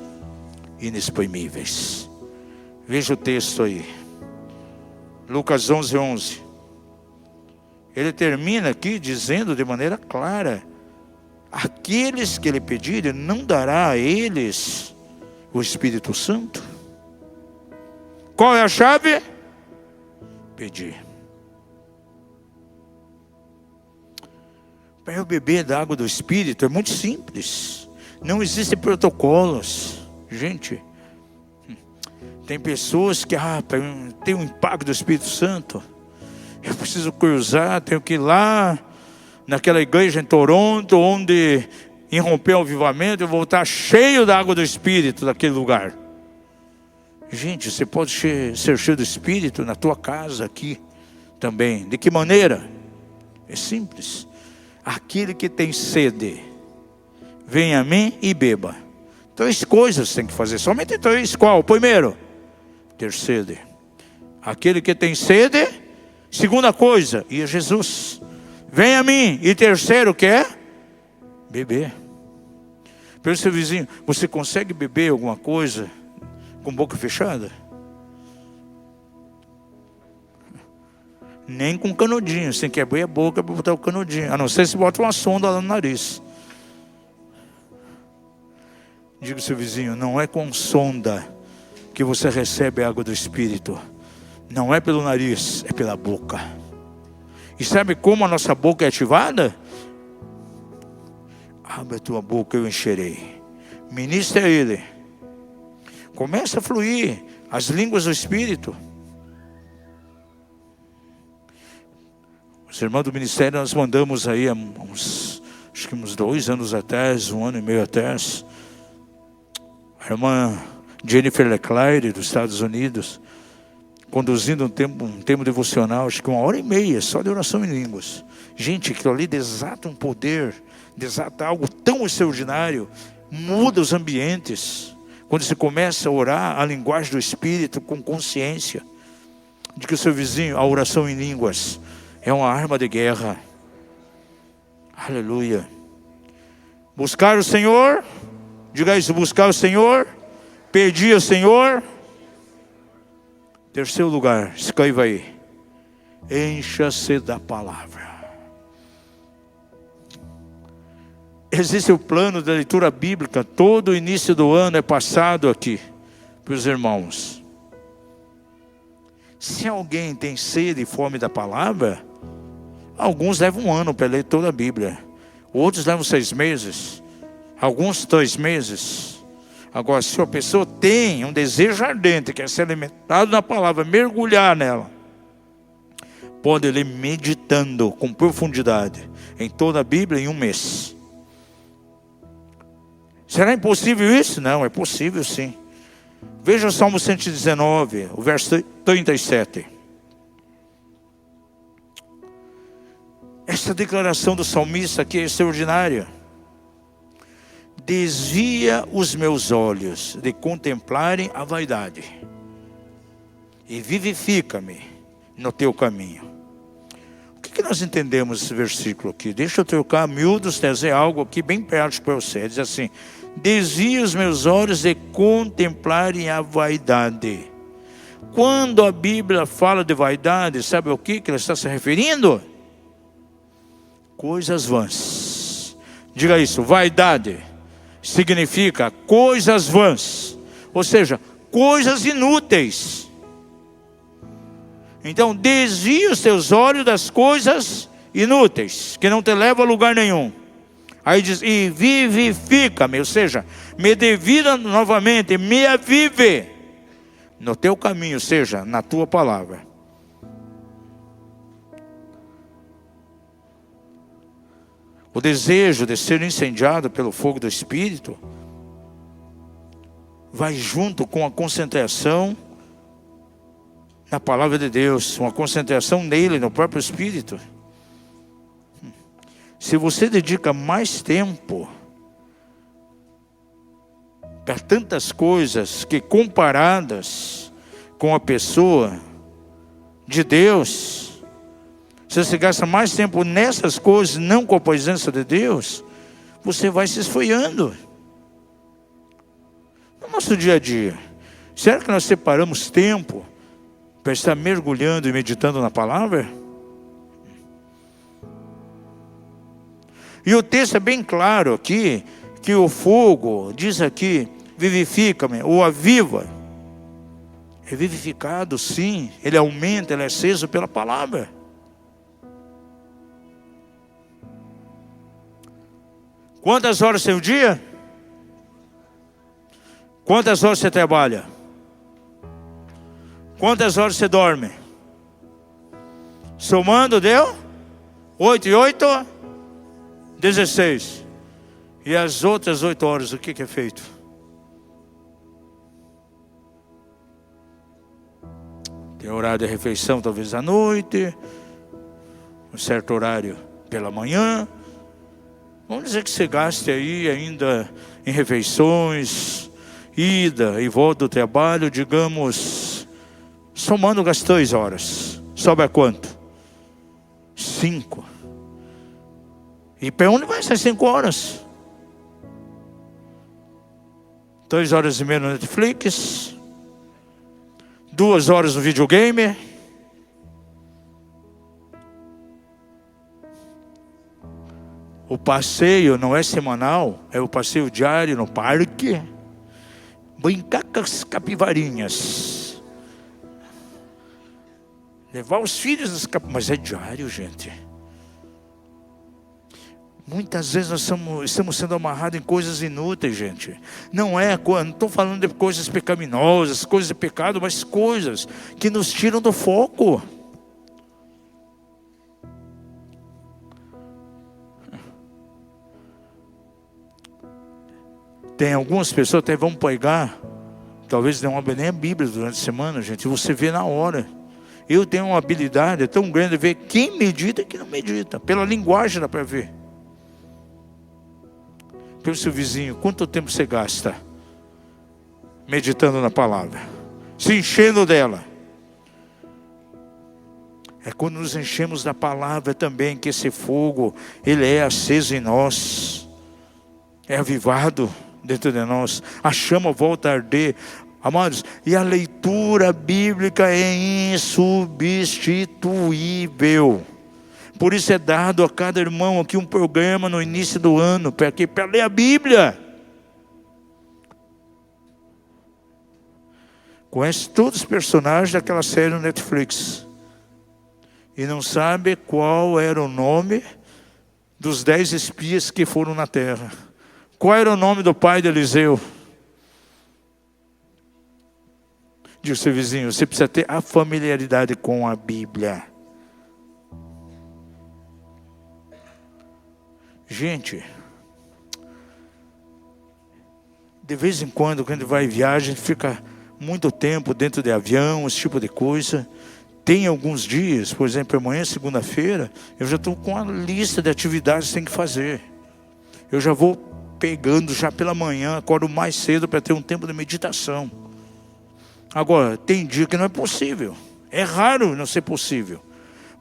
inexprimíveis. Veja o texto aí, Lucas 11:11. Ele termina aqui dizendo de maneira clara: aqueles que Ele pedirem, não dará a eles o Espírito Santo. Qual é a chave? Pedir. Para eu beber da água do Espírito é muito simples. Não existem protocolos. Gente, tem pessoas que tem um impacto do Espírito Santo, eu preciso cruzar, tenho que ir lá naquela igreja em Toronto, onde irrompeu o avivamento, eu vou voltar cheio da água do Espírito daquele lugar. Gente, você pode ser cheio do Espírito na tua casa aqui também. De que maneira? É simples. Aquele que tem sede, venha a mim e beba. 3 coisas tem que fazer, somente 3. Qual? Primeiro, ter sede. Aquele que tem sede. Segunda coisa, ir a Jesus. Venha a mim. E terceiro, que é? Beber. Pelo seu vizinho: você consegue beber alguma coisa com boca fechada? Nem com canudinho. Você tem que abrir a boca para botar o canudinho, a não ser se bota uma sonda lá no nariz. Diga ao seu vizinho: não é com sonda que você recebe a água do Espírito. Não é pelo nariz, é pela boca. E sabe como a nossa boca é ativada? Abre a tua boca, eu encherei. Ministra a Ele. Começa a fluir as línguas do Espírito. Os irmãos do ministério, nós mandamos aí acho que uns 2 anos atrás, 1 ano e meio atrás, a irmã Jennifer Leclerc, dos Estados Unidos, conduzindo um tempo devocional, acho que 1h30 só de oração em línguas. Gente, aquilo ali desata um poder, desata algo tão extraordinário, muda os ambientes. Quando você começa a orar a linguagem do Espírito com consciência de que o seu vizinho, a oração em línguas é uma arma de guerra. Aleluia. Buscar o Senhor. Diga isso, buscar o Senhor. Pedir ao Senhor. Terceiro lugar, escreva aí. Encha-se da palavra. Existe o plano da leitura bíblica. Todo o início do ano é passado aqui para os irmãos. Se alguém tem sede e fome da palavra, alguns levam um ano para ler toda a Bíblia. Outros levam 6 meses. Alguns 2 meses. Agora, se a pessoa tem um desejo ardente, quer ser alimentado na palavra, mergulhar nela, pode ler meditando com profundidade em toda a Bíblia em 1 mês. Será impossível isso? Não, é possível sim. Veja o Salmo 119, o verso 37. Essa declaração do salmista aqui é extraordinária. Desvia os meus olhos de contemplarem a vaidade e vivifica-me no teu caminho. O que nós entendemos nesse versículo aqui? Deixa eu trocar miúdos, trazer algo aqui bem perto para você. Diz assim: desvia os meus olhos de contemplarem a vaidade. Quando a Bíblia fala de vaidade, sabe o que ela está se referindo? Coisas vãs. Diga isso, vaidade significa coisas vãs, ou seja, coisas inúteis. Então desvia os teus olhos das coisas inúteis, que não te levam a lugar nenhum. Aí diz, e vivifica-me, ou seja, me dê vida novamente, me avive no teu caminho, ou seja, na tua palavra. O desejo de ser incendiado pelo fogo do Espírito vai junto com a concentração na palavra de Deus, uma concentração nele, no próprio Espírito. Se você dedica mais tempo para tantas coisas que comparadas com a pessoa de Deus, se você gasta mais tempo nessas coisas, não com a presença de Deus, você vai se esfriando. No nosso dia a dia, será que nós separamos tempo para estar mergulhando e meditando na palavra? E o texto é bem claro aqui, que o fogo, diz aqui, vivifica-me, ou aviva. É vivificado sim, ele aumenta, ele é aceso pela palavra. Quantas horas tem o dia? Quantas horas você trabalha? Quantas horas você dorme? Somando deu? 8 e 8? 16. E as outras 8 horas, o que é feito? Tem horário de refeição, talvez à noite, um certo horário pela manhã. Vamos dizer que você gaste aí ainda em refeições, ida e volta do trabalho, digamos, somando as 3 horas. Sobra quanto? 5. E para onde vai essas 5 horas? 2 horas e meia no Netflix, 2 horas no videogame. O passeio não é semanal, é o passeio diário no parque. Brincar com as capivarinhas. Levar os filhos das capivarinhas. Mas é diário, gente. Muitas vezes nós estamos sendo amarrados em coisas inúteis, gente. Não estou falando de coisas pecaminosas, coisas de pecado, mas coisas que nos tiram do foco. Tem algumas pessoas até vão pregar, talvez não abrem nem a Bíblia durante a semana, gente, e você vê na hora. Eu tenho uma habilidade tão grande de ver quem medita e quem não medita. Pela linguagem dá para ver. Pelo seu vizinho, quanto tempo você gasta meditando na palavra, se enchendo dela? É quando nos enchemos da palavra também que esse fogo, ele é aceso em nós, é avivado dentro de nós, a chama volta a arder. Amados, e a leitura bíblica é insubstituível. Por isso é dado a cada irmão aqui um programa no início do ano, para ler a Bíblia. Conhece todos os personagens daquela série no Netflix. E não sabe qual era o nome dos 10 espias que foram na terra. Qual era o nome do pai de Eliseu? Diga ao seu vizinho, você precisa ter a familiaridade com a Bíblia. Gente, de vez em quando a gente vai em viagem, a gente fica muito tempo dentro de avião, esse tipo de coisa. Tem alguns dias, por exemplo, amanhã, segunda-feira, eu já estou com a lista de atividades que tem que fazer. Eu já vou pegando já pela manhã, acordo mais cedo para ter um tempo de meditação. Agora, tem dia que não é possível. É raro não ser possível.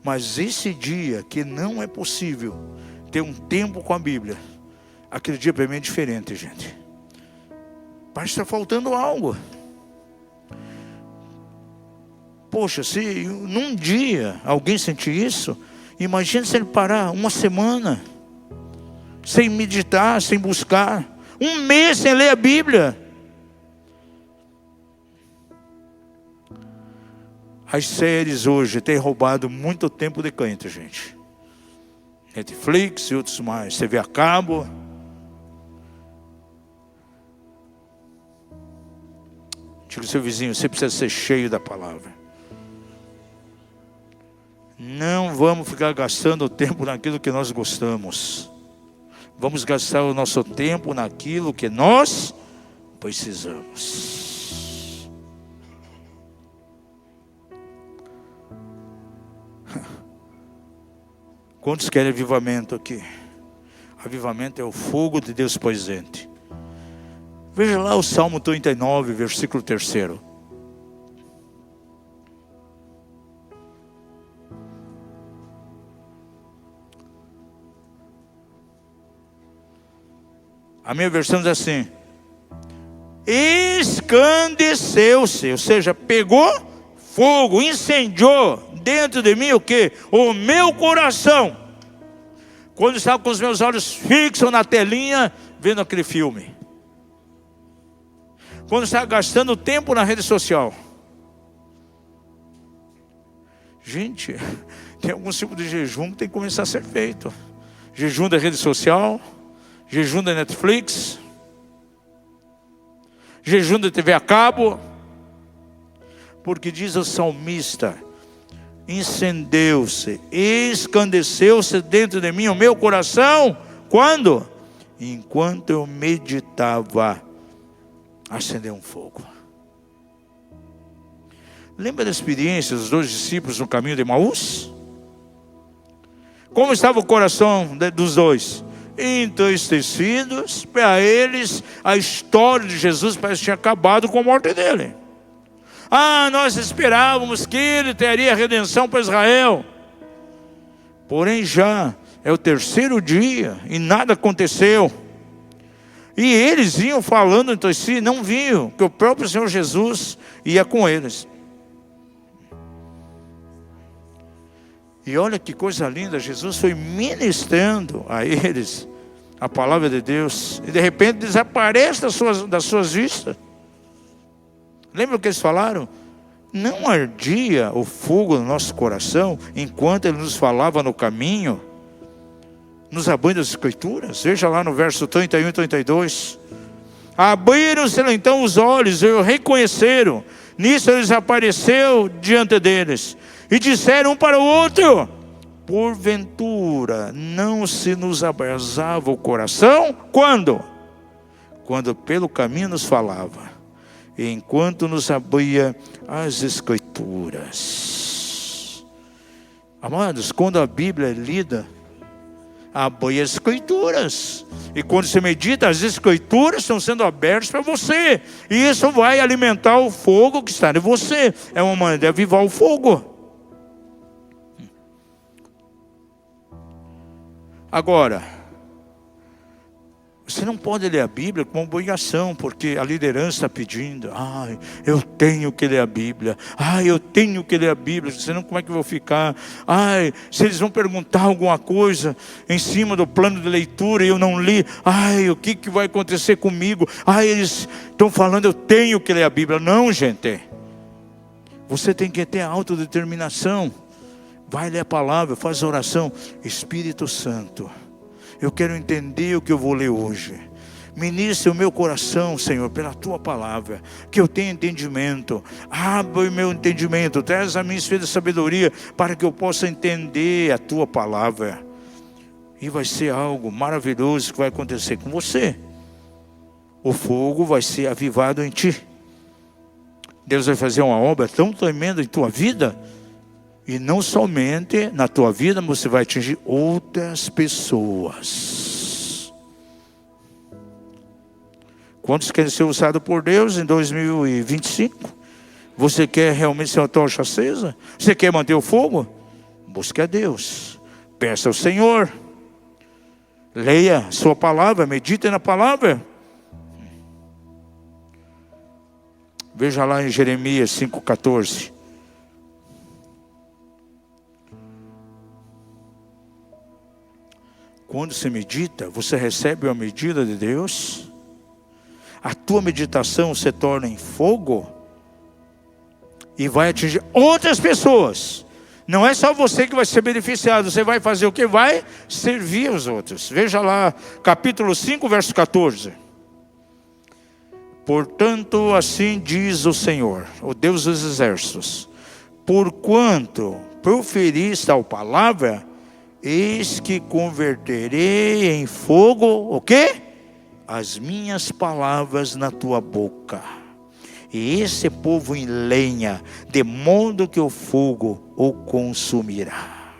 Mas esse dia que não é possível ter um tempo com a Bíblia, aquele dia para mim é diferente, gente. Parece que está faltando algo. Poxa, se num dia alguém sentir isso, imagine se ele parar uma semana, sem meditar, sem buscar, um mês sem ler a Bíblia. As séries hoje têm roubado muito tempo de crente, gente. Netflix e outros mais, TV a cabo. Diga ao seu vizinho, você precisa ser cheio da palavra. Não vamos ficar gastando tempo naquilo que nós gostamos. Vamos gastar o nosso tempo naquilo que nós precisamos. Quantos querem avivamento aqui? Avivamento é o fogo de Deus presente. Veja lá o Salmo 39, versículo 3. A minha versão diz assim: escandeceu-se, ou seja, pegou fogo, incendiou dentro de mim o quê? O meu coração. Quando estava com os meus olhos fixos na telinha, vendo aquele filme. Quando estava gastando tempo na rede social. Gente, tem algum tipo de jejum que tem que começar a ser feito. Jejum da rede social, jejum da Netflix, jejum da TV a cabo. Porque diz o salmista: incendeu-se, escandeceu-se dentro de mim o meu coração. Quando? Enquanto eu meditava, acendeu um fogo. Lembra da experiência dos 2 discípulos no caminho de Emaús? Como estava o coração dos dois? Entristecidos. Para eles, a história de Jesus parece que tinha acabado com a morte dele. Nós esperávamos que ele teria redenção para Israel. Porém já é o 3º dia e nada aconteceu. E eles iam falando entre si, não viam que o próprio Senhor Jesus ia com eles. E olha que coisa linda, Jesus foi ministrando a eles a palavra de Deus. E de repente desaparece das suas vistas. Lembra o que eles falaram? Não ardia o fogo no nosso coração enquanto ele nos falava no caminho, nos abrindo as Escrituras? Veja lá no verso 31 e 32. Abriram-se então os olhos e o reconheceram. Nisso ele desapareceu diante deles. E disseram um para o outro: porventura não se nos abrasava o coração? Quando? Quando pelo caminho nos falava, e enquanto nos abria as Escrituras. Amados, quando a Bíblia é lida, abre as Escrituras. E quando você medita, as Escrituras estão sendo abertas para você. E isso vai alimentar o fogo que está em você. É uma maneira de avivar o fogo. Agora, você não pode ler a Bíblia com obrigação, porque a liderança está pedindo. Eu tenho que ler a Bíblia. Eu tenho que ler a Bíblia. Senão como é que eu vou ficar? Se eles vão perguntar alguma coisa em cima do plano de leitura e eu não li. O que vai acontecer comigo? Eles estão falando, eu tenho que ler a Bíblia. Não, gente. Você tem que ter autodeterminação. Vai ler a palavra, faz oração. Espírito Santo, eu quero entender o que eu vou ler hoje. Ministra o meu coração, Senhor, pela Tua palavra. Que eu tenha entendimento. Abre o meu entendimento. Traz a minha esfera de sabedoria para que eu possa entender a Tua palavra. E vai ser algo maravilhoso que vai acontecer com você. O fogo vai ser avivado em ti. Deus vai fazer uma obra tão tremenda em tua vida. E não somente na tua vida, mas você vai atingir outras pessoas. Quantos querem ser usados por Deus em 2025? Você quer realmente ser uma tocha acesa? Você quer manter o fogo? Busque a Deus. Peça ao Senhor. Leia sua palavra, medite na palavra. Veja lá em Jeremias 5,14. Quando você medita, você recebe a medida de Deus. A tua meditação se torna em fogo e vai atingir outras pessoas. Não é só você que vai ser beneficiado. Você vai fazer o que? Vai servir os outros. Veja lá, capítulo 5, verso 14. Portanto, assim diz o Senhor, o Deus dos exércitos: porquanto proferiste tal palavra, eis que converterei em fogo, o quê? As minhas palavras na tua boca. E esse povo em lenha, de modo que o fogo o consumirá.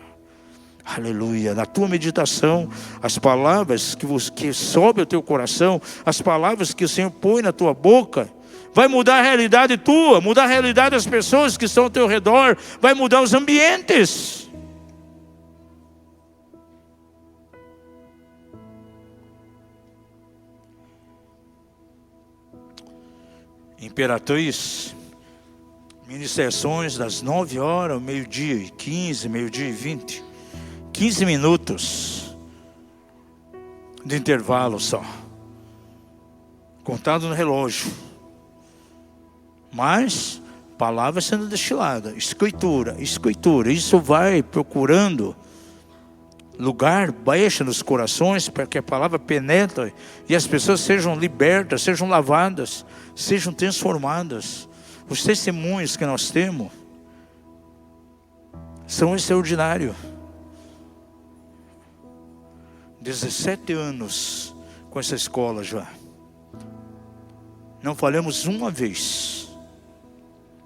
Aleluia. Na tua meditação, as palavras que sobem ao teu coração, as palavras que o Senhor põe na tua boca, vai mudar a realidade tua, mudar a realidade das pessoas que estão ao teu redor, vai mudar os ambientes. Imperatriz, ministrações das 9 horas, meio-dia e 15, meio-dia e 20, 15 minutos de intervalo só, contado no relógio, mas palavra sendo destilada, escritura, isso vai procurando lugar baixo nos corações, para que a palavra penetre e as pessoas sejam libertas, sejam lavadas, sejam transformadas. Os testemunhos que nós temos são extraordinários. 17 anos com essa escola já. Não falhamos uma vez.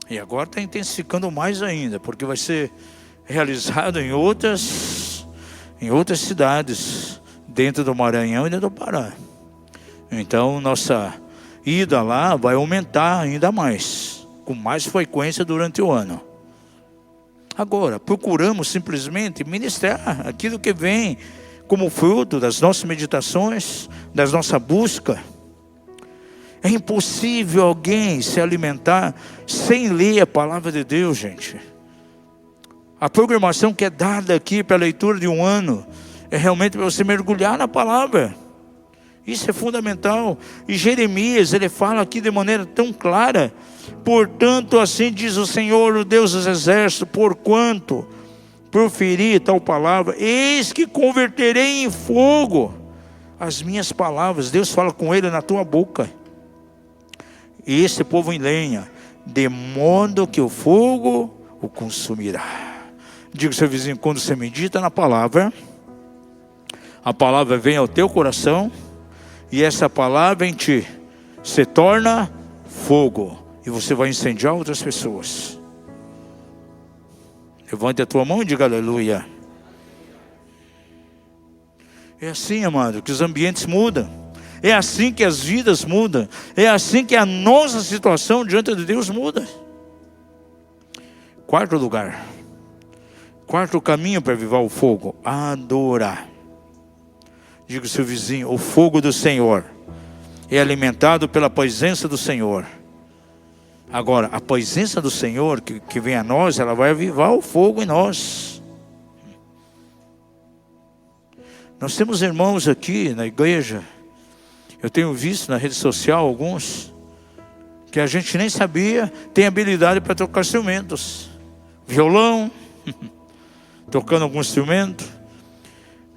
E agora está intensificando mais ainda, porque vai ser realizado em outras cidades, dentro do Maranhão e dentro do Pará. Então, nossa ida lá vai aumentar ainda mais, com mais frequência durante o ano. Agora, procuramos simplesmente ministrar aquilo que vem como fruto das nossas meditações, das nossa busca. É impossível alguém se alimentar sem ler a palavra de Deus, gente. A programação que é dada aqui para a leitura de um ano é realmente para você mergulhar na palavra. Isso é fundamental. E Jeremias, ele fala aqui de maneira tão clara: portanto, assim diz o Senhor, o Deus dos exércitos, porquanto proferi tal palavra, eis que converterei em fogo as minhas palavras. Deus fala com ele na tua boca. E esse povo em lenha, de modo que o fogo o consumirá. Diga ao seu vizinho, quando você medita na palavra, a palavra vem ao teu coração, e essa palavra em ti se torna fogo, e você vai incendiar outras pessoas. Levante a tua mão e diga aleluia. É assim, amado, que os ambientes mudam. É assim que as vidas mudam. É assim que a nossa situação diante de Deus muda. Quarto lugar. Quarto caminho para avivar o fogo: adorar. Diga ao seu vizinho: o fogo do Senhor é alimentado pela presença do Senhor. Agora, a presença do Senhor que vem a nós, ela vai avivar o fogo em nós. Nós temos irmãos aqui na igreja, eu tenho visto na rede social alguns, que a gente nem sabia, tem habilidade para tocar instrumentos. Violão, tocando algum instrumento.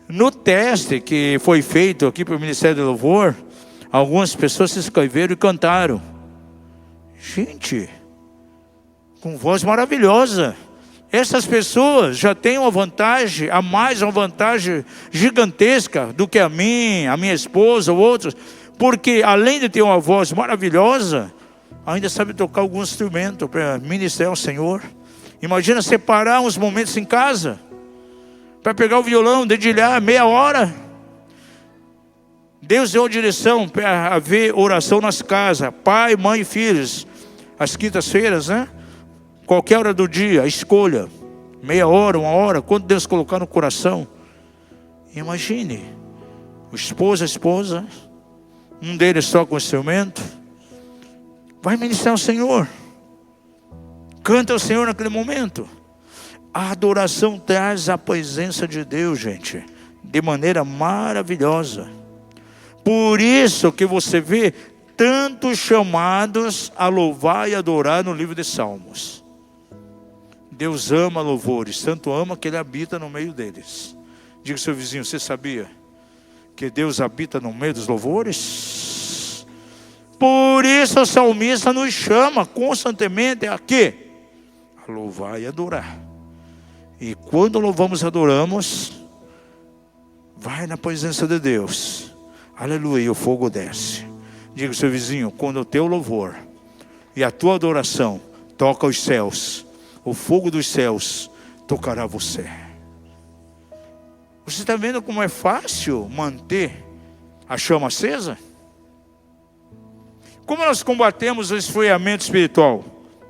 No teste que foi feito aqui para o Ministério do Louvor, algumas pessoas se inscreveram e cantaram. Gente, com voz maravilhosa. Essas pessoas já têm uma vantagem, a mais uma vantagem gigantesca do que a minha esposa ou outros, porque além de ter uma voz maravilhosa, ainda sabe tocar algum instrumento para ministrar ao Senhor. Imagina separar uns momentos em casa, para pegar o violão, dedilhar meia hora. Deus deu a direção para haver oração nas casas, pai, mãe e filhos, às quintas-feiras, né? Qualquer hora do dia, escolha, meia hora, uma hora, quanto Deus colocar no coração. Imagine, o esposo, a esposa, um deles toca o instrumento, vai ministrar ao Senhor, canta ao Senhor naquele momento. A adoração traz a presença de Deus, gente, de maneira maravilhosa. Por isso que você vê tantos chamados a louvar e adorar no livro de Salmos. Deus ama louvores, tanto ama que Ele habita no meio deles. Diga ao seu vizinho: você sabia que Deus habita no meio dos louvores? Por isso o salmista nos chama constantemente a quê? A louvar e adorar. E quando louvamos e adoramos, vai na presença de Deus. Aleluia, o fogo desce. Diga ao seu vizinho: quando o teu louvor e a tua adoração toca os céus, o fogo dos céus tocará você. Você está vendo como é fácil manter a chama acesa? Como nós combatemos o esfriamento espiritual?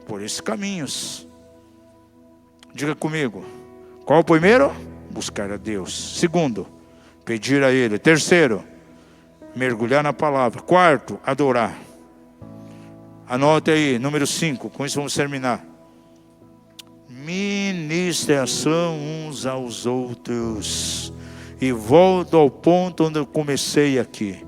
Por esses caminhos. Diga comigo: qual o primeiro? Buscar a Deus. Segundo, pedir a Ele. Terceiro, mergulhar na palavra. Quarto, adorar. Anote aí, número 5, com isso vamos terminar. Ministração uns aos outros. E volto ao ponto onde eu comecei aqui.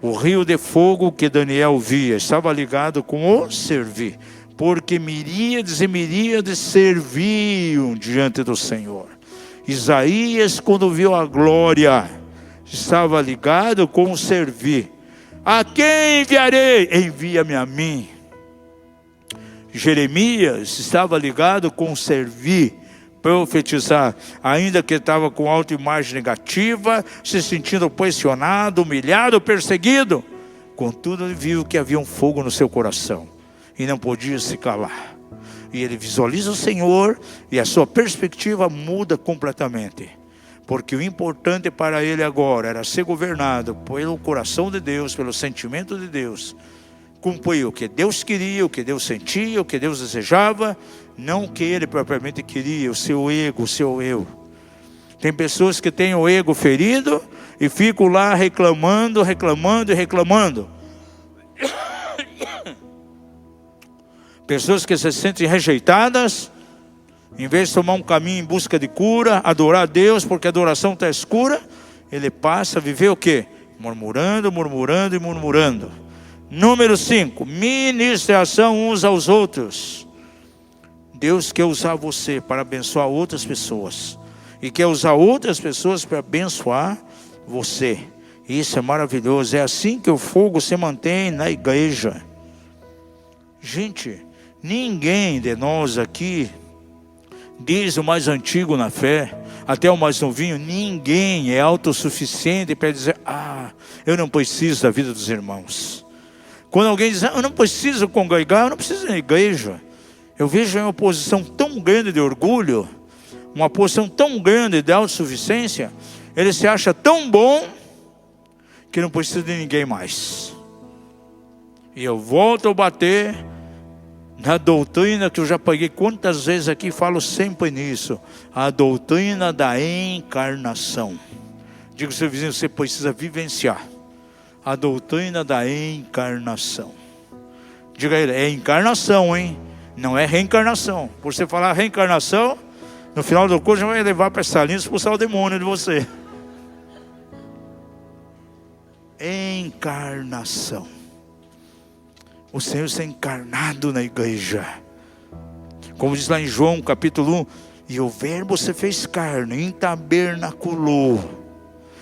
O rio de fogo que Daniel via estava ligado com o servir, porque miríades e miríades serviam diante do Senhor. Isaías, quando viu a glória, estava ligado com o servir. A quem enviarei? Envia-me a mim. Jeremias estava ligado com o servir, profetizar, ainda que estava com autoimagem negativa, se sentindo pressionado, humilhado, perseguido. Contudo, ele viu que havia um fogo no seu coração e não podia se calar. E ele visualiza o Senhor e a sua perspectiva muda completamente. Porque o importante para ele agora era ser governado pelo coração de Deus, pelo sentimento de Deus. Cumprir o que Deus queria, o que Deus sentia, o que Deus desejava, não o que ele propriamente queria, o seu ego, o seu eu. Tem pessoas que têm o ego ferido e ficam lá reclamando. Pessoas que se sentem rejeitadas, em vez de tomar um caminho em busca de cura, adorar a Deus, porque a adoração está escura, ele passa a viver o quê? Murmurando. Número 5, ministração uns aos outros. Deus quer usar você para abençoar outras pessoas. E quer usar outras pessoas para abençoar você. Isso é maravilhoso. É assim que o fogo se mantém na igreja. Gente, ninguém de nós aqui, desde o mais antigo na fé, até o mais novinho, ninguém é autossuficiente para dizer: eu não preciso da vida dos irmãos. Quando alguém diz: eu não preciso congregar, eu não preciso ir na igreja, eu vejo uma posição tão grande de orgulho, uma posição tão grande de autossuficiência. Ele se acha tão bom que não precisa de ninguém mais. E eu volto a bater na doutrina que eu já peguei quantas vezes aqui, falo sempre nisso: a doutrina da encarnação. Diga ao seu vizinho, você precisa vivenciar a doutrina da encarnação. Diga a ele, é encarnação, hein? Não é reencarnação. Por você falar reencarnação, no final do curso já vai levar para essa linha e expulsar o demônio de você. Encarnação. O Senhor está encarnado na igreja. Como diz lá em João capítulo 1, e o verbo se fez carne, tabernaculou,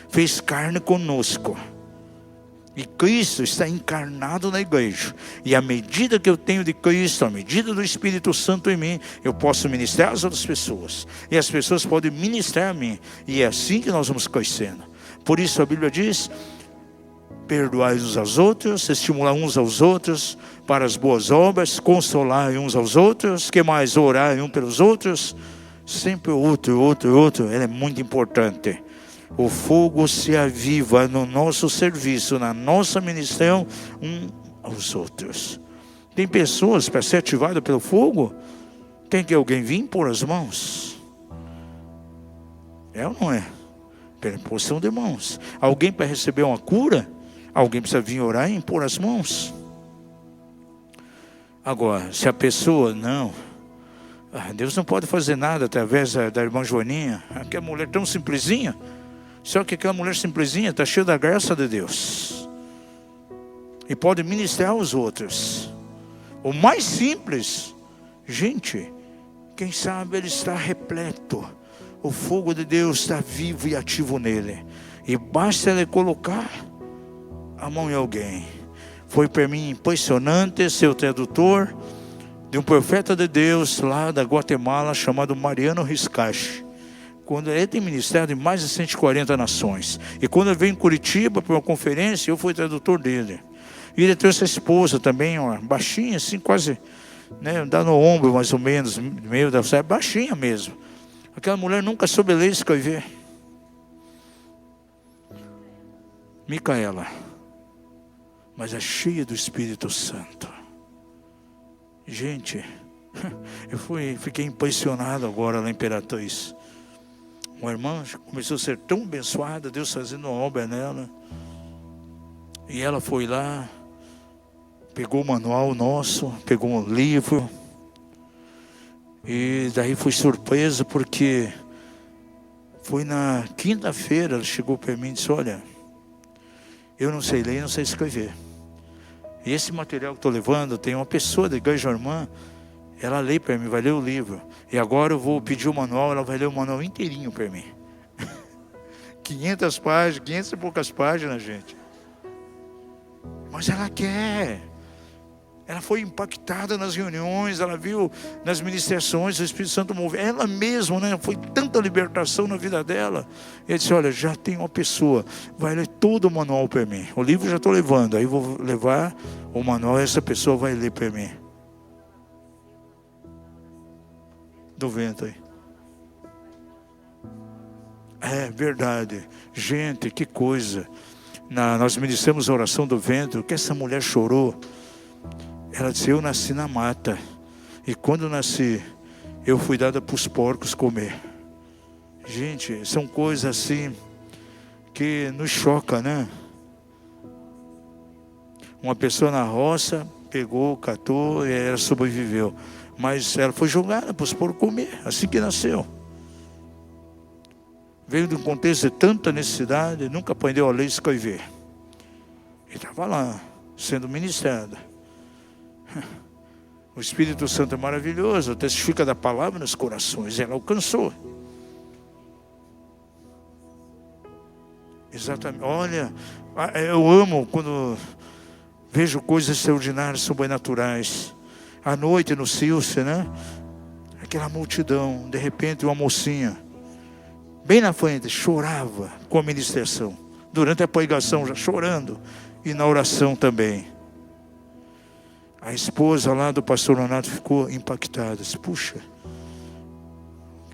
fez carne conosco. E Cristo está encarnado na igreja. E à medida que eu tenho de Cristo, à medida do Espírito Santo em mim, eu posso ministrar às outras pessoas. E as pessoas podem ministrar a mim. E é assim que nós vamos crescendo. Por isso a Bíblia diz, perdoai uns aos outros, estimular uns aos outros para as boas obras, consolar uns aos outros, que mais? Orar um pelos outros. Sempre outro. Ele é muito importante. O fogo se aviva no nosso serviço, na nossa ministração, um aos outros. Tem pessoas para ser ativada pelo fogo, tem que alguém vir pôr as mãos. É ou não é? Pela imposição de mãos. Alguém para receber uma cura, alguém precisa vir orar e impor as mãos. Agora, se a pessoa não... Deus não pode fazer nada através da irmã Joaninha, aquela mulher tão simplesinha. Só que aquela mulher simplesinha está cheia da graça de Deus. E pode ministrar aos outros. O mais simples, gente, quem sabe ele está repleto. O fogo de Deus está vivo e ativo nele. E basta ele colocar a mão em alguém. Foi para mim impressionante ser o tradutor de um profeta de Deus lá da Guatemala chamado Mariano Riscache. Quando ele tem ministrado em mais de 140 nações. E quando ele veio em Curitiba para uma conferência, eu fui tradutor dele. E ele trouxe a esposa também, ó, baixinha assim, quase, né, dá no ombro mais ou menos, meio da saia, baixinha mesmo. Aquela mulher nunca soube ler e escrever. Micaela. Mas é cheia do Espírito Santo. Gente, eu fiquei impressionado agora na Imperatriz. Uma irmã começou a ser tão abençoada, Deus fazendo uma obra nela. E ela foi lá, pegou o manual nosso, pegou um livro. E daí foi surpresa porque foi na quinta-feira, ela chegou para mim e disse, olha, eu não sei ler, não sei escrever. E esse material que estou levando, tem uma pessoa da igreja irmã, ela lê para mim, vai ler o livro. E agora eu vou pedir o manual, ela vai ler o manual inteirinho para mim. 500 páginas, 500 e poucas páginas, gente. Mas ela quer. Ela foi impactada nas reuniões, ela viu nas ministrações, o Espírito Santo moveu. Ela mesma, né? Foi tanta libertação na vida dela. E ela disse, olha, já tem uma pessoa, vai ler todo o manual para mim. O livro já estou levando, aí vou levar o manual e essa pessoa vai ler para mim. Do vento aí. É verdade. Gente, que coisa. Nós ministramos a oração do vento, que essa mulher chorou. Ela disse, eu nasci na mata. E quando nasci, eu fui dada para os porcos comer. Gente, são coisas assim que nos choca, né? Uma pessoa na roça pegou, catou e ela sobreviveu. Mas ela foi jogada para os porcos comer, assim que nasceu. Veio de um contexto de tanta necessidade, nunca aprendeu a ler e escrever. E estava lá, sendo ministrada. O Espírito Santo é maravilhoso, testifica da palavra nos corações, ela alcançou. Exatamente, olha, eu amo quando vejo coisas extraordinárias, sobrenaturais. À noite no Silce, né? Aquela multidão, de repente uma mocinha, bem na frente, chorava com a ministração. Durante a pregação já chorando, e na oração também. A esposa lá do pastor Leonardo ficou impactada. Disse, puxa,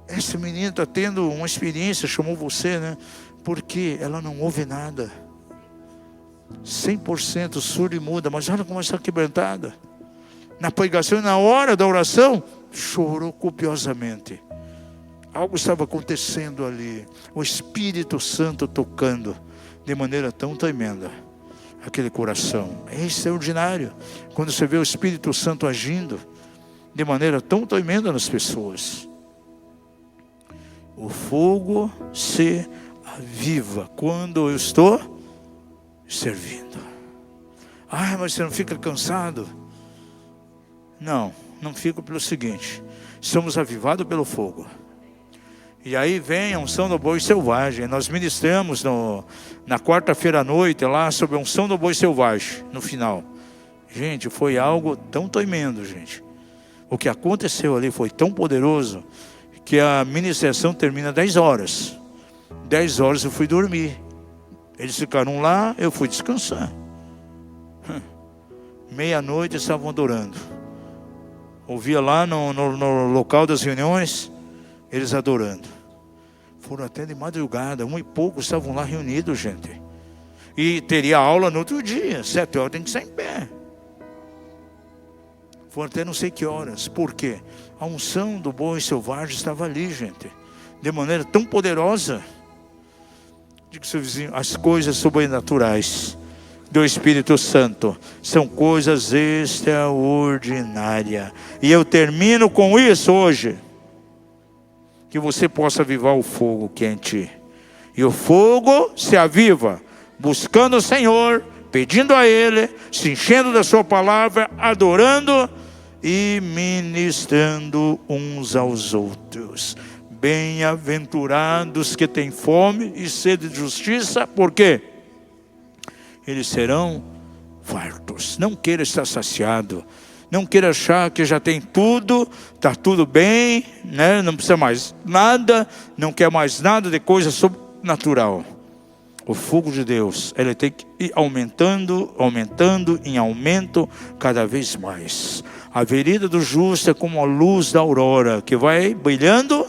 essa menina está tendo uma experiência, chamou você, né? Porque ela não ouve nada. 100% surda e muda, mas olha como ela está quebrantada. Na pregação e na hora da oração, chorou copiosamente. Algo estava acontecendo ali. O Espírito Santo tocando de maneira tão tremenda aquele coração. É extraordinário quando você vê o Espírito Santo agindo de maneira tão tremenda nas pessoas. O fogo se aviva quando eu estou servindo. Ah, mas você não fica cansado? Não fico pelo seguinte: somos avivados pelo fogo. E aí vem a unção do boi selvagem. Nós ministramos na quarta-feira à noite lá sobre a unção do boi selvagem, no final. Gente, foi algo tão tremendo, gente. O que aconteceu ali foi tão poderoso que a ministração termina 10 horas. 10 horas eu fui dormir. Eles ficaram lá, eu fui descansar. Meia-noite estavam adorando. Ouvia lá no local das reuniões, eles adorando. Foram até de madrugada, 1 e pouco estavam lá reunidos, gente. E teria aula no outro dia, 7 horas tem que estar em pé. Foram até não sei que horas. Por quê? A unção do boi selvagem estava ali, gente, de maneira tão poderosa. Diga ao seu vizinho: as coisas sobrenaturais do Espírito Santo são coisas extraordinárias. E eu termino com isso hoje. Que você possa avivar o fogo que é em ti. E o fogo se aviva buscando o Senhor, pedindo a Ele, se enchendo da sua palavra, adorando e ministrando uns aos outros. Bem-aventurados que têm fome e sede de justiça, por quê? Eles serão fartos. Não queira estar saciado. Não queira achar que já tem tudo, está tudo bem, né? Não precisa mais nada, não quer mais nada de coisa sobrenatural. O fogo de Deus, ele tem que ir aumentando, em aumento cada vez mais. A vereda do justo é como a luz da aurora, que vai brilhando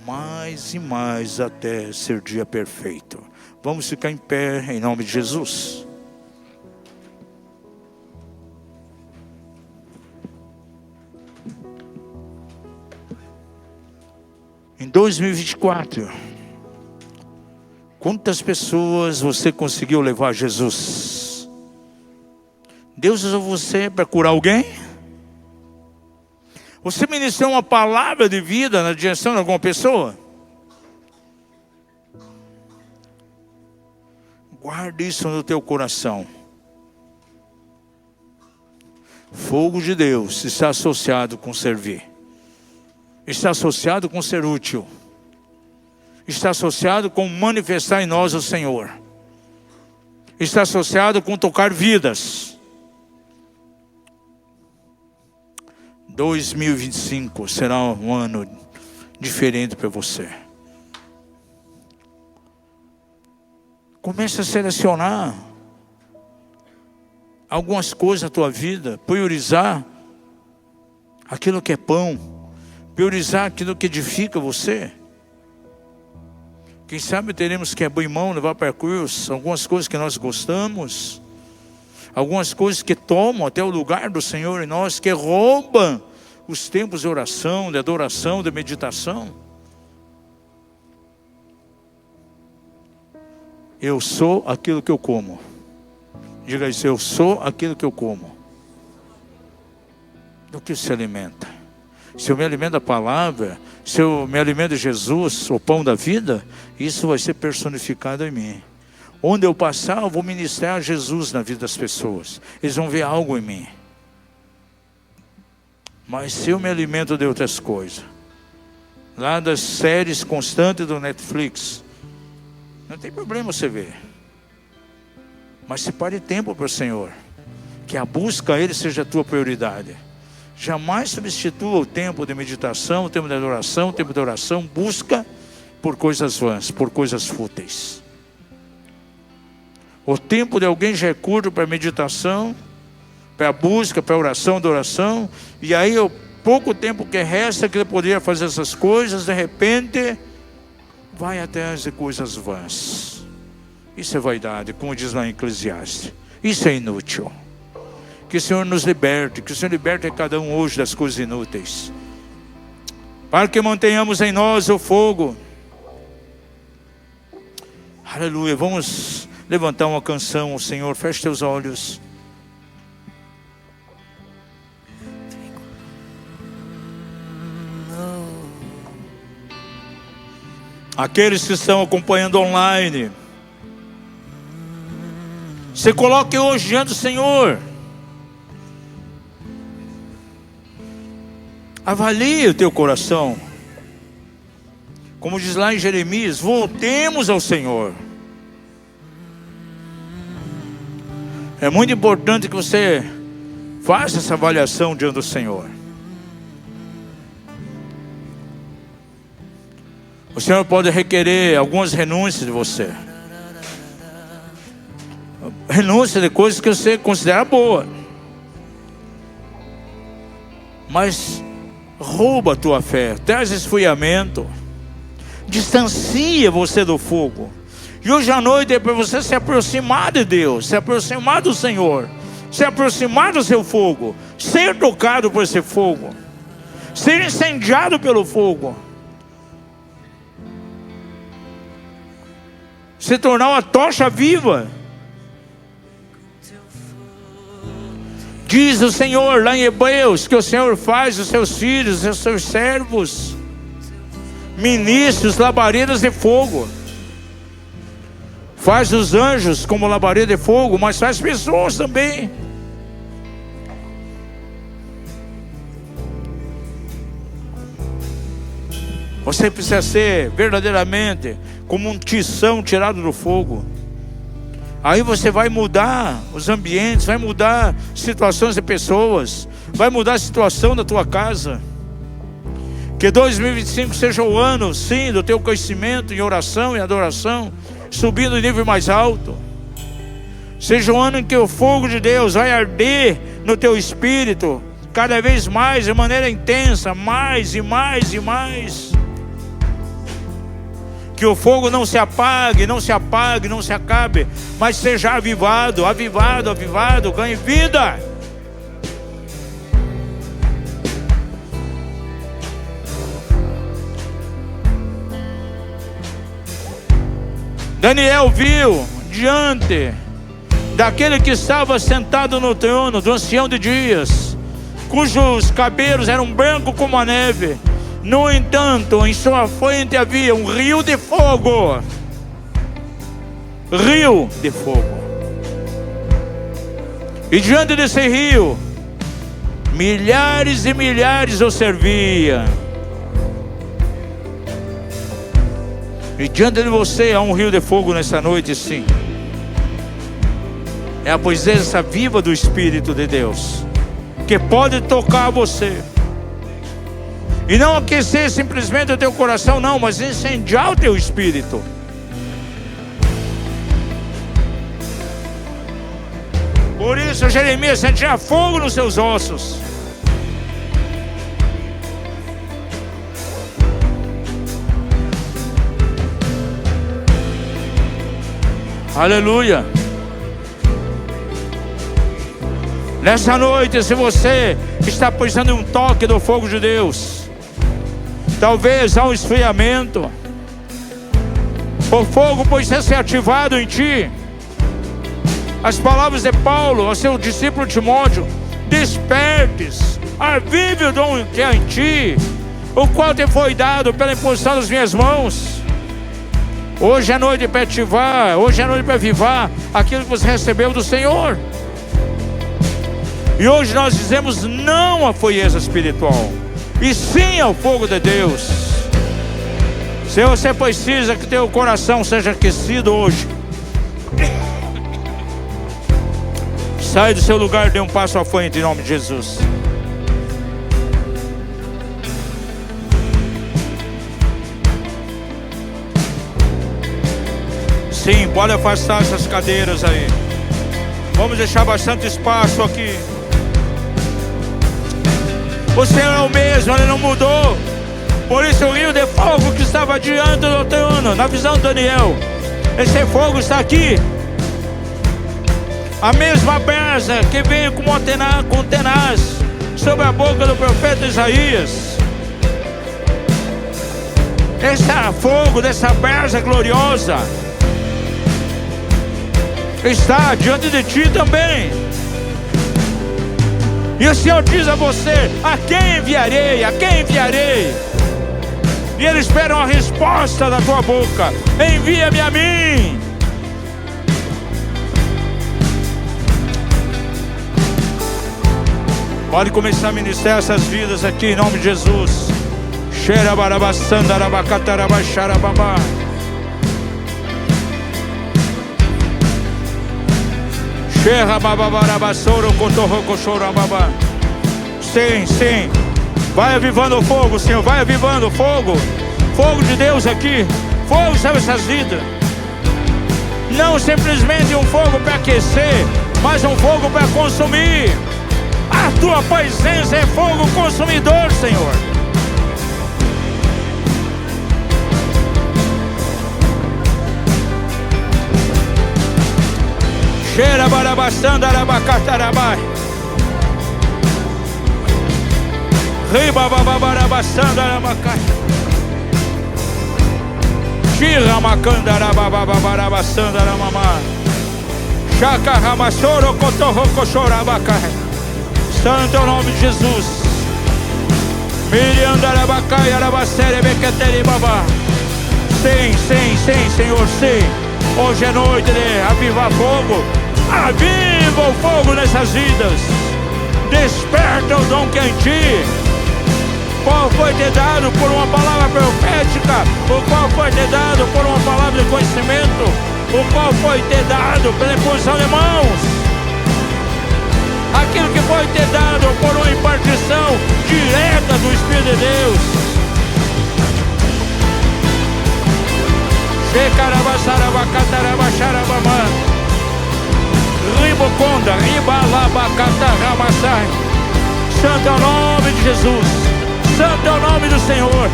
mais e mais até ser dia perfeito. Vamos ficar em pé em nome de Jesus. Em 2024, quantas pessoas você conseguiu levar a Jesus? Deus usou você para curar alguém? Você ministrou uma palavra de vida na direção de alguma pessoa? Guarde isso no teu coração. Fogo de Deus está associado com servir. Está associado com ser útil. Está associado com manifestar em nós o Senhor. Está associado com tocar vidas. 2025 será um ano diferente para você. Comece a selecionar algumas coisas da tua vida, priorizar aquilo que é pão, priorizar aquilo que edifica você. Quem sabe teremos que abrir mão, levar para a cruz algumas coisas que nós gostamos, algumas coisas que tomam até o lugar do Senhor em nós, que roubam os tempos de oração, de adoração, de meditação. Eu sou aquilo que eu como. Diga isso: eu sou aquilo que eu como. Do que se alimenta? Se eu me alimento da palavra, se eu me alimento de Jesus, o pão da vida, isso vai ser personificado em mim. Onde eu passar, eu vou ministrar Jesus na vida das pessoas. Eles vão ver algo em mim. Mas se eu me alimento de outras coisas, lá das séries constantes do Netflix, não tem problema você ver. Mas separe tempo para o Senhor. Que a busca a Ele seja a tua prioridade. Jamais substitua o tempo de meditação, o tempo de adoração, o tempo de oração. Busca por coisas vãs, por coisas fúteis. O tempo de alguém já é curto para meditação, para busca, para oração, adoração. E aí o pouco tempo que resta que ele poderia fazer essas coisas, de repente vai atrás de coisas vãs. Isso é vaidade, como diz lá em Eclesiastes. Isso é inútil. Que o Senhor nos liberte, que o Senhor liberte a cada um hoje das coisas inúteis. para que mantenhamos em nós o fogo. Aleluia. Vamos levantar uma canção ao Senhor. Feche teus olhos. Aqueles que estão acompanhando online, você coloque hoje diante do Senhor. Avalie o teu coração. Como diz lá em Jeremias, voltemos ao Senhor. É muito importante que você faça essa avaliação diante do Senhor. O Senhor pode requerer algumas renúncias de você. Renúncia de coisas que você considera boa, mas rouba a tua fé, traz esfriamento, distancia você do fogo. E hoje à noite é para você se aproximar de Deus, se aproximar do Senhor, se aproximar do seu fogo, ser tocado por esse fogo, ser incendiado pelo fogo, se tornar uma tocha viva. Diz o Senhor lá em Hebreus que o Senhor faz os seus filhos, os seus servos, ministros, labaredas de fogo. Faz os anjos como labareda de fogo, mas faz pessoas também. Você precisa ser verdadeiramente como um tição tirado do fogo. Aí você vai mudar os ambientes, vai mudar situações de pessoas, vai mudar a situação da tua casa. Que 2025 seja o ano, sim, do teu crescimento em oração e adoração, subindo em nível mais alto. Seja o ano em que o fogo de Deus vai arder no teu espírito, cada vez mais, de maneira intensa, mais e mais e mais. Que o fogo não se apague, não se apague, não se acabe, mas seja avivado, avivado, avivado, ganhe vida. Daniel viu diante daquele que estava sentado no trono, do ancião de dias, cujos cabelos eram brancos como a neve. No entanto, em sua frente havia um rio de fogo. Rio de fogo. E diante desse rio, milhares e milhares o serviam. E diante de você há um rio de fogo nessa noite, sim. É a presença viva do Espírito de Deus, que pode tocar você. E não aquecer simplesmente o teu coração, não, mas incendiar o teu espírito. Por isso Jeremias sentia fogo nos seus ossos. Aleluia. Nessa noite, se você está precisando de um toque do fogo de Deus, talvez há um esfriamento, o fogo precisa ser ativado em ti. As palavras de Paulo ao seu discípulo Timóteo: despertes, avive o dom que há em ti, o qual te foi dado pela imposição das minhas mãos. Hoje é noite para ativar, hoje é noite para avivar aquilo que você recebeu do Senhor. E hoje nós dizemos não à frieza espiritual, e sim ao fogo de Deus. Se você precisa que teu coração seja aquecido hoje, sai do seu lugar e dê um passo à frente em nome de Jesus. Sim, pode afastar essas cadeiras aí. Vamos deixar bastante espaço aqui. O Senhor é o mesmo, Ele não mudou. Por isso o rio de fogo que estava diante do trono, na visão de Daniel, esse fogo está aqui. A mesma brasa que veio com tenaz sobre a boca do profeta Isaías. esse fogo dessa brasa gloriosa está diante de ti também. E o Senhor diz a você: a quem enviarei? A quem enviarei? E Ele espera uma resposta da tua boca: envia-me a mim. Pode começar a ministrar essas vidas aqui em nome de Jesus. Cheira barabassanda arabacatarabacharababá. Sim, sim. Vai avivando o fogo, Senhor. Vai avivando o fogo. Fogo de Deus aqui. Fogo sobre essas vidas. Não simplesmente um fogo para aquecer, mas um fogo para consumir. A tua presença é fogo consumidor, Senhor. Cheira barabassanda arabacatarabai. Riba bababarabassanda arabacai. Chira macanda arababarabassanda aramamá. Chaca ramassoro cotorroco chorabacai. Santo é o nome de Jesus. Miriam arabacai arabacere bequetere babá. Sim, sim, sim, Senhor, sim. Hoje é noite de avivar fogo. Aviva o fogo nessas vidas. Desperta o dom que é em ti, qual foi te dado por uma palavra profética, o qual foi te dado por uma palavra de conhecimento, o qual foi te dado pela imposição de mãos, aquilo que foi te dado por uma impartição direta do Espírito de Deus. Shekarabasarabakatarabasharabamã. Riboconda, ribalabacatarabassai. Santo é o nome de Jesus. Santo é o nome do Senhor.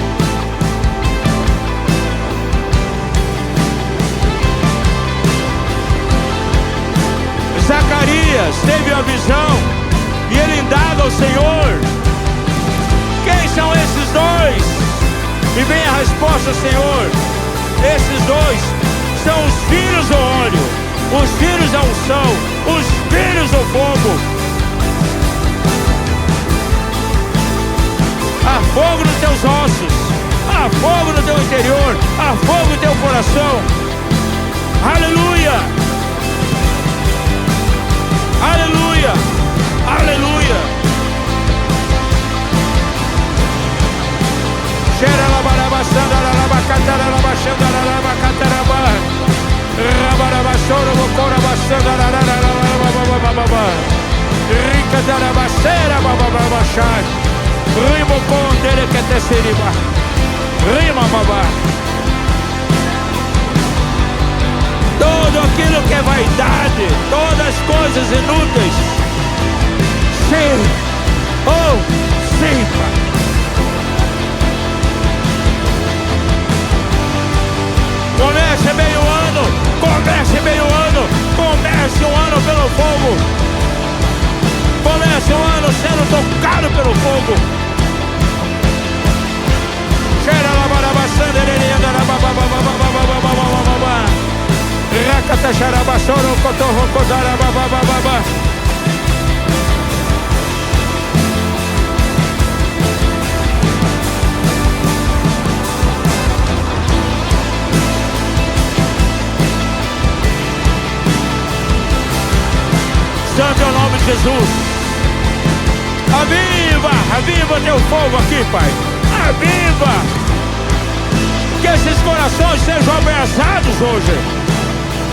Zacarias teve a visão e ele indaga ao Senhor: quem são esses dois? E vem a resposta: Senhor, esses dois são os filhos do óleo, os filhos da unção, os filhos do fogo. Há fogo nos teus ossos, há fogo no teu interior, há fogo no teu coração. Aleluia, aleluia, aleluia. Cheira labarabassanda larabacatarabaxanda larabacatarabá. Rabarabachoro bocorabassanda larararararabababababá. Ricadarabassera babababachai. Rimocondere que te seriba. Rima babá. Tudo aquilo que é vaidade, todas as coisas inúteis, sim, oh, sim, Pai. Comece bem o ano, comece bem o ano, comece o ano pelo fogo, comece o ano sendo tocado pelo fogo. Cheira lá barabassanda, ererianda, babababababababababababá. Rakata xarabassoro, cotorro, codara, bababababá. Santo é o nome de Jesus. Aviva, aviva teu fogo aqui, Pai. Aviva. Que esses corações sejam abraçados hoje.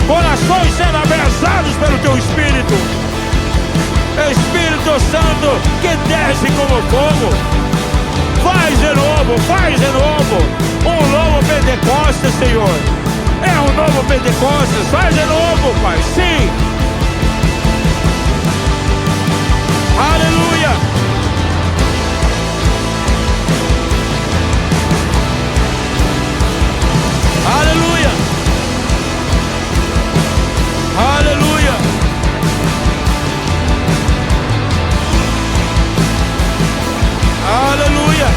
Corações sendo abraçados pelo teu Espírito. Espírito Santo que desce como fogo. Faz de novo, faz de novo. Um novo Pentecostes, Senhor. É um novo Pentecostes. Faz de novo, Pai. Sim. Aleluia! Aleluia! Aleluia! Aleluia!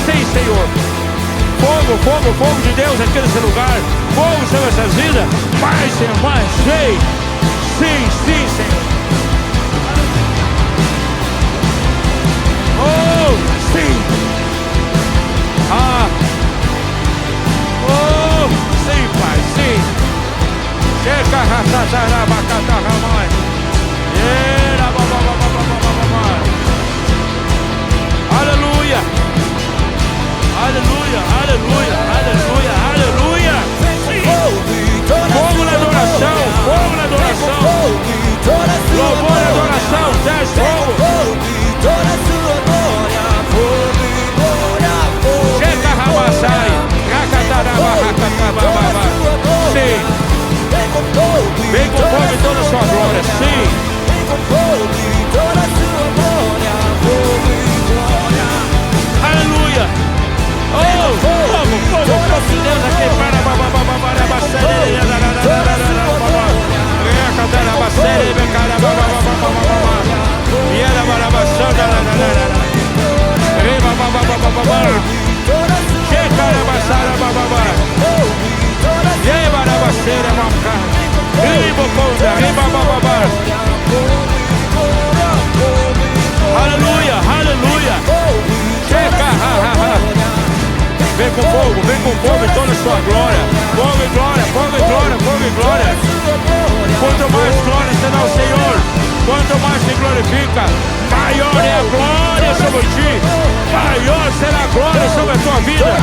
Sim, Senhor. Fogo, fogo, fogo de Deus aqui nesse lugar. Fogo sobre essas vidas. Mais, Senhor, mais. Sim, sim, sim, Senhor. Oh, sim. Ah. Oh, sim, Pai, sim. Chega, raçajarabacataramai. Aleluia. Aleluia, aleluia, aleluia, aleluia. Fogo na adoração, fogo na adoração. Louvor e adoração, desce fogo. Chega, rabassai. Racataraba, racatababa. Sim. Vem com fogo e toda a sua glória, sim. Aleluia. Oh, fogo, fogo, fogo de Deus aqui. Aleluia, aleluia. Vem com fogo e toda a sua glória. Fogo e glória, fogo e glória, fogo e glória. Quanto mais glória será o Senhor, quanto mais se glorifica, maior é a glória sobre ti, maior será a glória sobre a tua vida.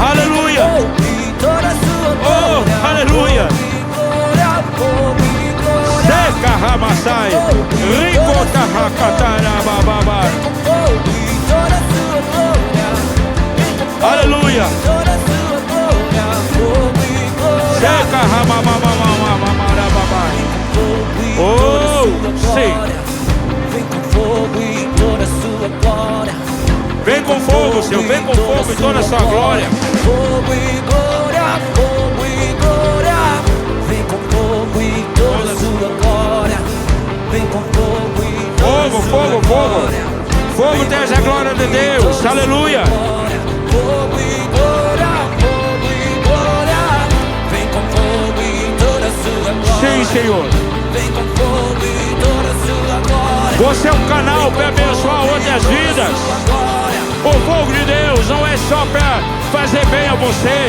Aleluia! Oh, aleluia! Seca ramassai, ricota racatarabababa. Aleluia! Seca ramamamamamamamarababai. Oh, sim! Vem com fogo, Senhor, vem com fogo e toda a sua glória. Fogo e glória, fogo e glória. Vem com fogo e toda a sua glória. Vem com fogo e toda a sua fogo, glória. Fogo traz a glória de Deus, aleluia. Fogo e glória, fogo e glória. Vem com fogo e toda a sua glória. Sim, Senhor. Vem com fogo e toda a sua glória. Você é um canal para abençoar outras vidas. O fogo de Deus não é só para fazer bem a você,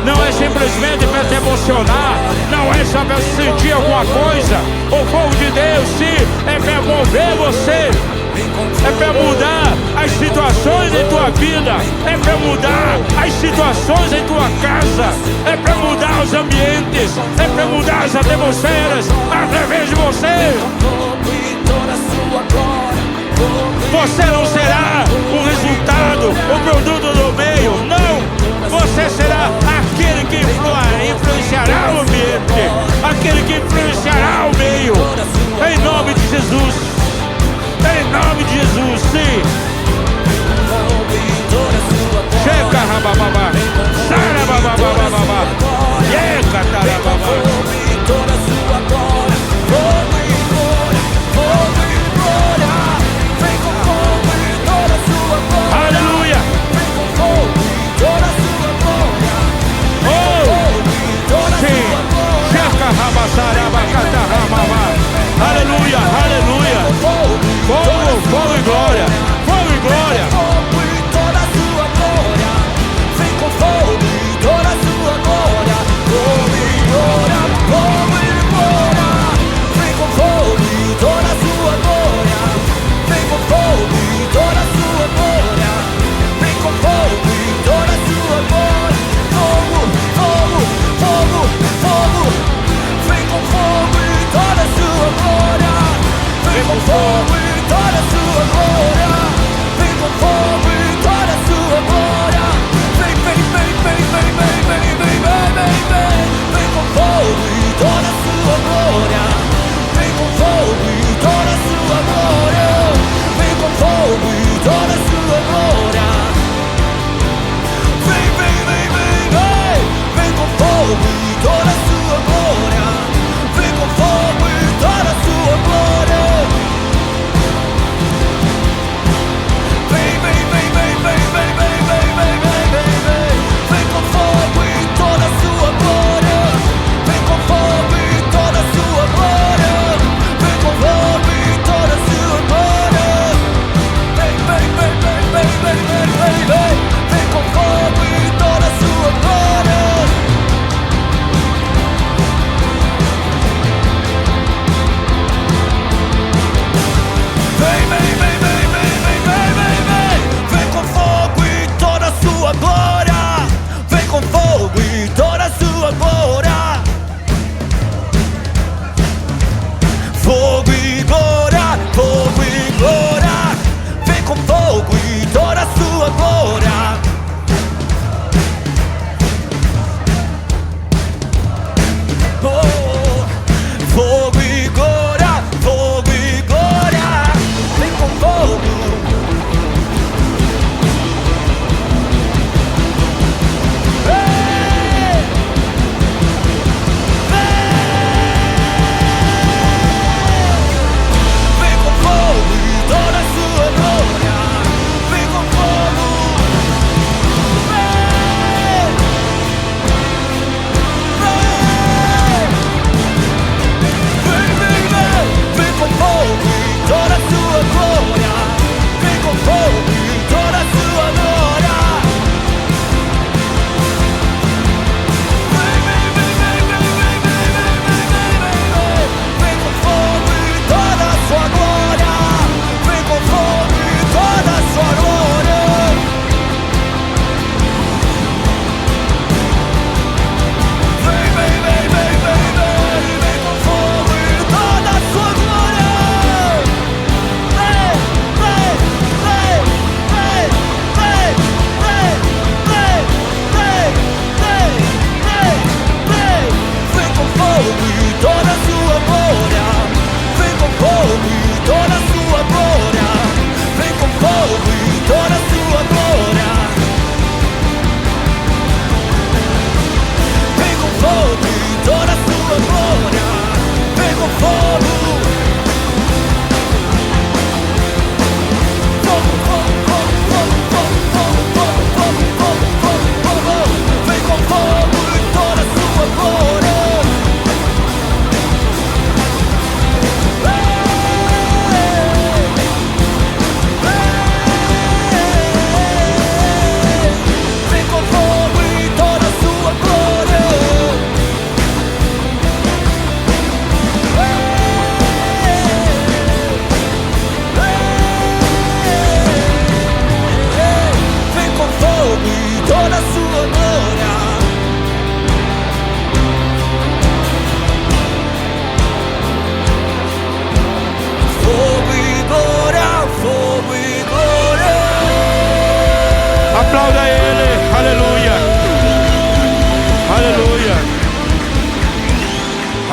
não é simplesmente para te emocionar, não é só para sentir alguma coisa. O fogo de Deus, sim, é para mover você, é para mudar as situações em tua vida, é para mudar as situações em tua casa, é para mudar os ambientes, é para mudar as atmosferas através de você. Você não será o resultado, o produto do meio, não. Você será aquele que influenciará o ambiente, aquele que influenciará o meio. Em nome de Jesus, em nome de Jesus, sim. Chega, rabababá, sarababababá, chega, tarababá. Aleluia! Oh! Sim! Checa, rabassarabacata, ramamá. Aleluia! Aleluia! Fogo, fogo e glória! Fogo e glória! Fogo e toda a sua glória. Vem com fogo e toda a sua glória. Fogo e glória, fogo e glória. Vem com fogo e toda a sua glória. Vem com fogo e toda a sua glória. Vem com fogo e toda a sua glória. Fogo, fogo, fogo, fogo. Vem com fogo e toda a sua glória. Vem com fogo e toda a sua glória. Vem com fogo e toda a sua glória. Vem, vem, vem, vem, vem, vem, vem, vem, vem, vem, vem. Vem com fogo e toda a sua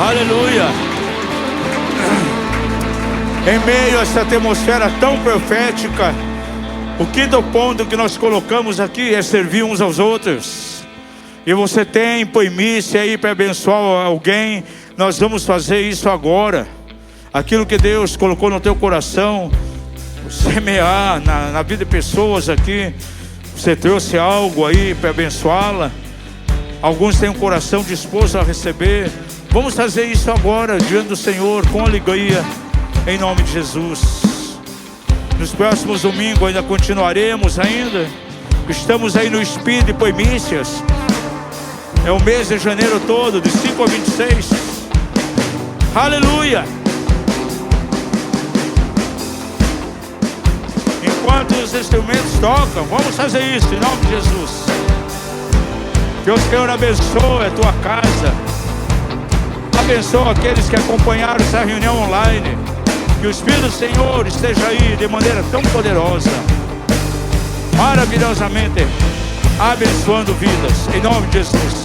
Aleluia. Em meio a essa atmosfera tão profética, o quinto ponto que nós colocamos aqui é servir uns aos outros. E você tem primícia aí para abençoar alguém. Nós vamos fazer isso agora. Aquilo que Deus colocou no teu coração, semear na vida de pessoas aqui. Você trouxe algo aí para abençoá-la. Alguns têm um coração disposto a receber. Vamos fazer isso agora diante do Senhor com alegria, em nome de Jesus. Nos próximos domingos ainda continuaremos ainda. Estamos aí no Espírito de Primícias. É o mês de janeiro todo, de 5 a 26. Aleluia. Enquanto os instrumentos tocam, vamos fazer isso em nome de Jesus. Que o Senhor abençoe a tua casa. Abençoe aqueles que acompanharam essa reunião online. Que o Espírito do Senhor esteja aí de maneira tão poderosa, maravilhosamente abençoando vidas, em nome de Jesus.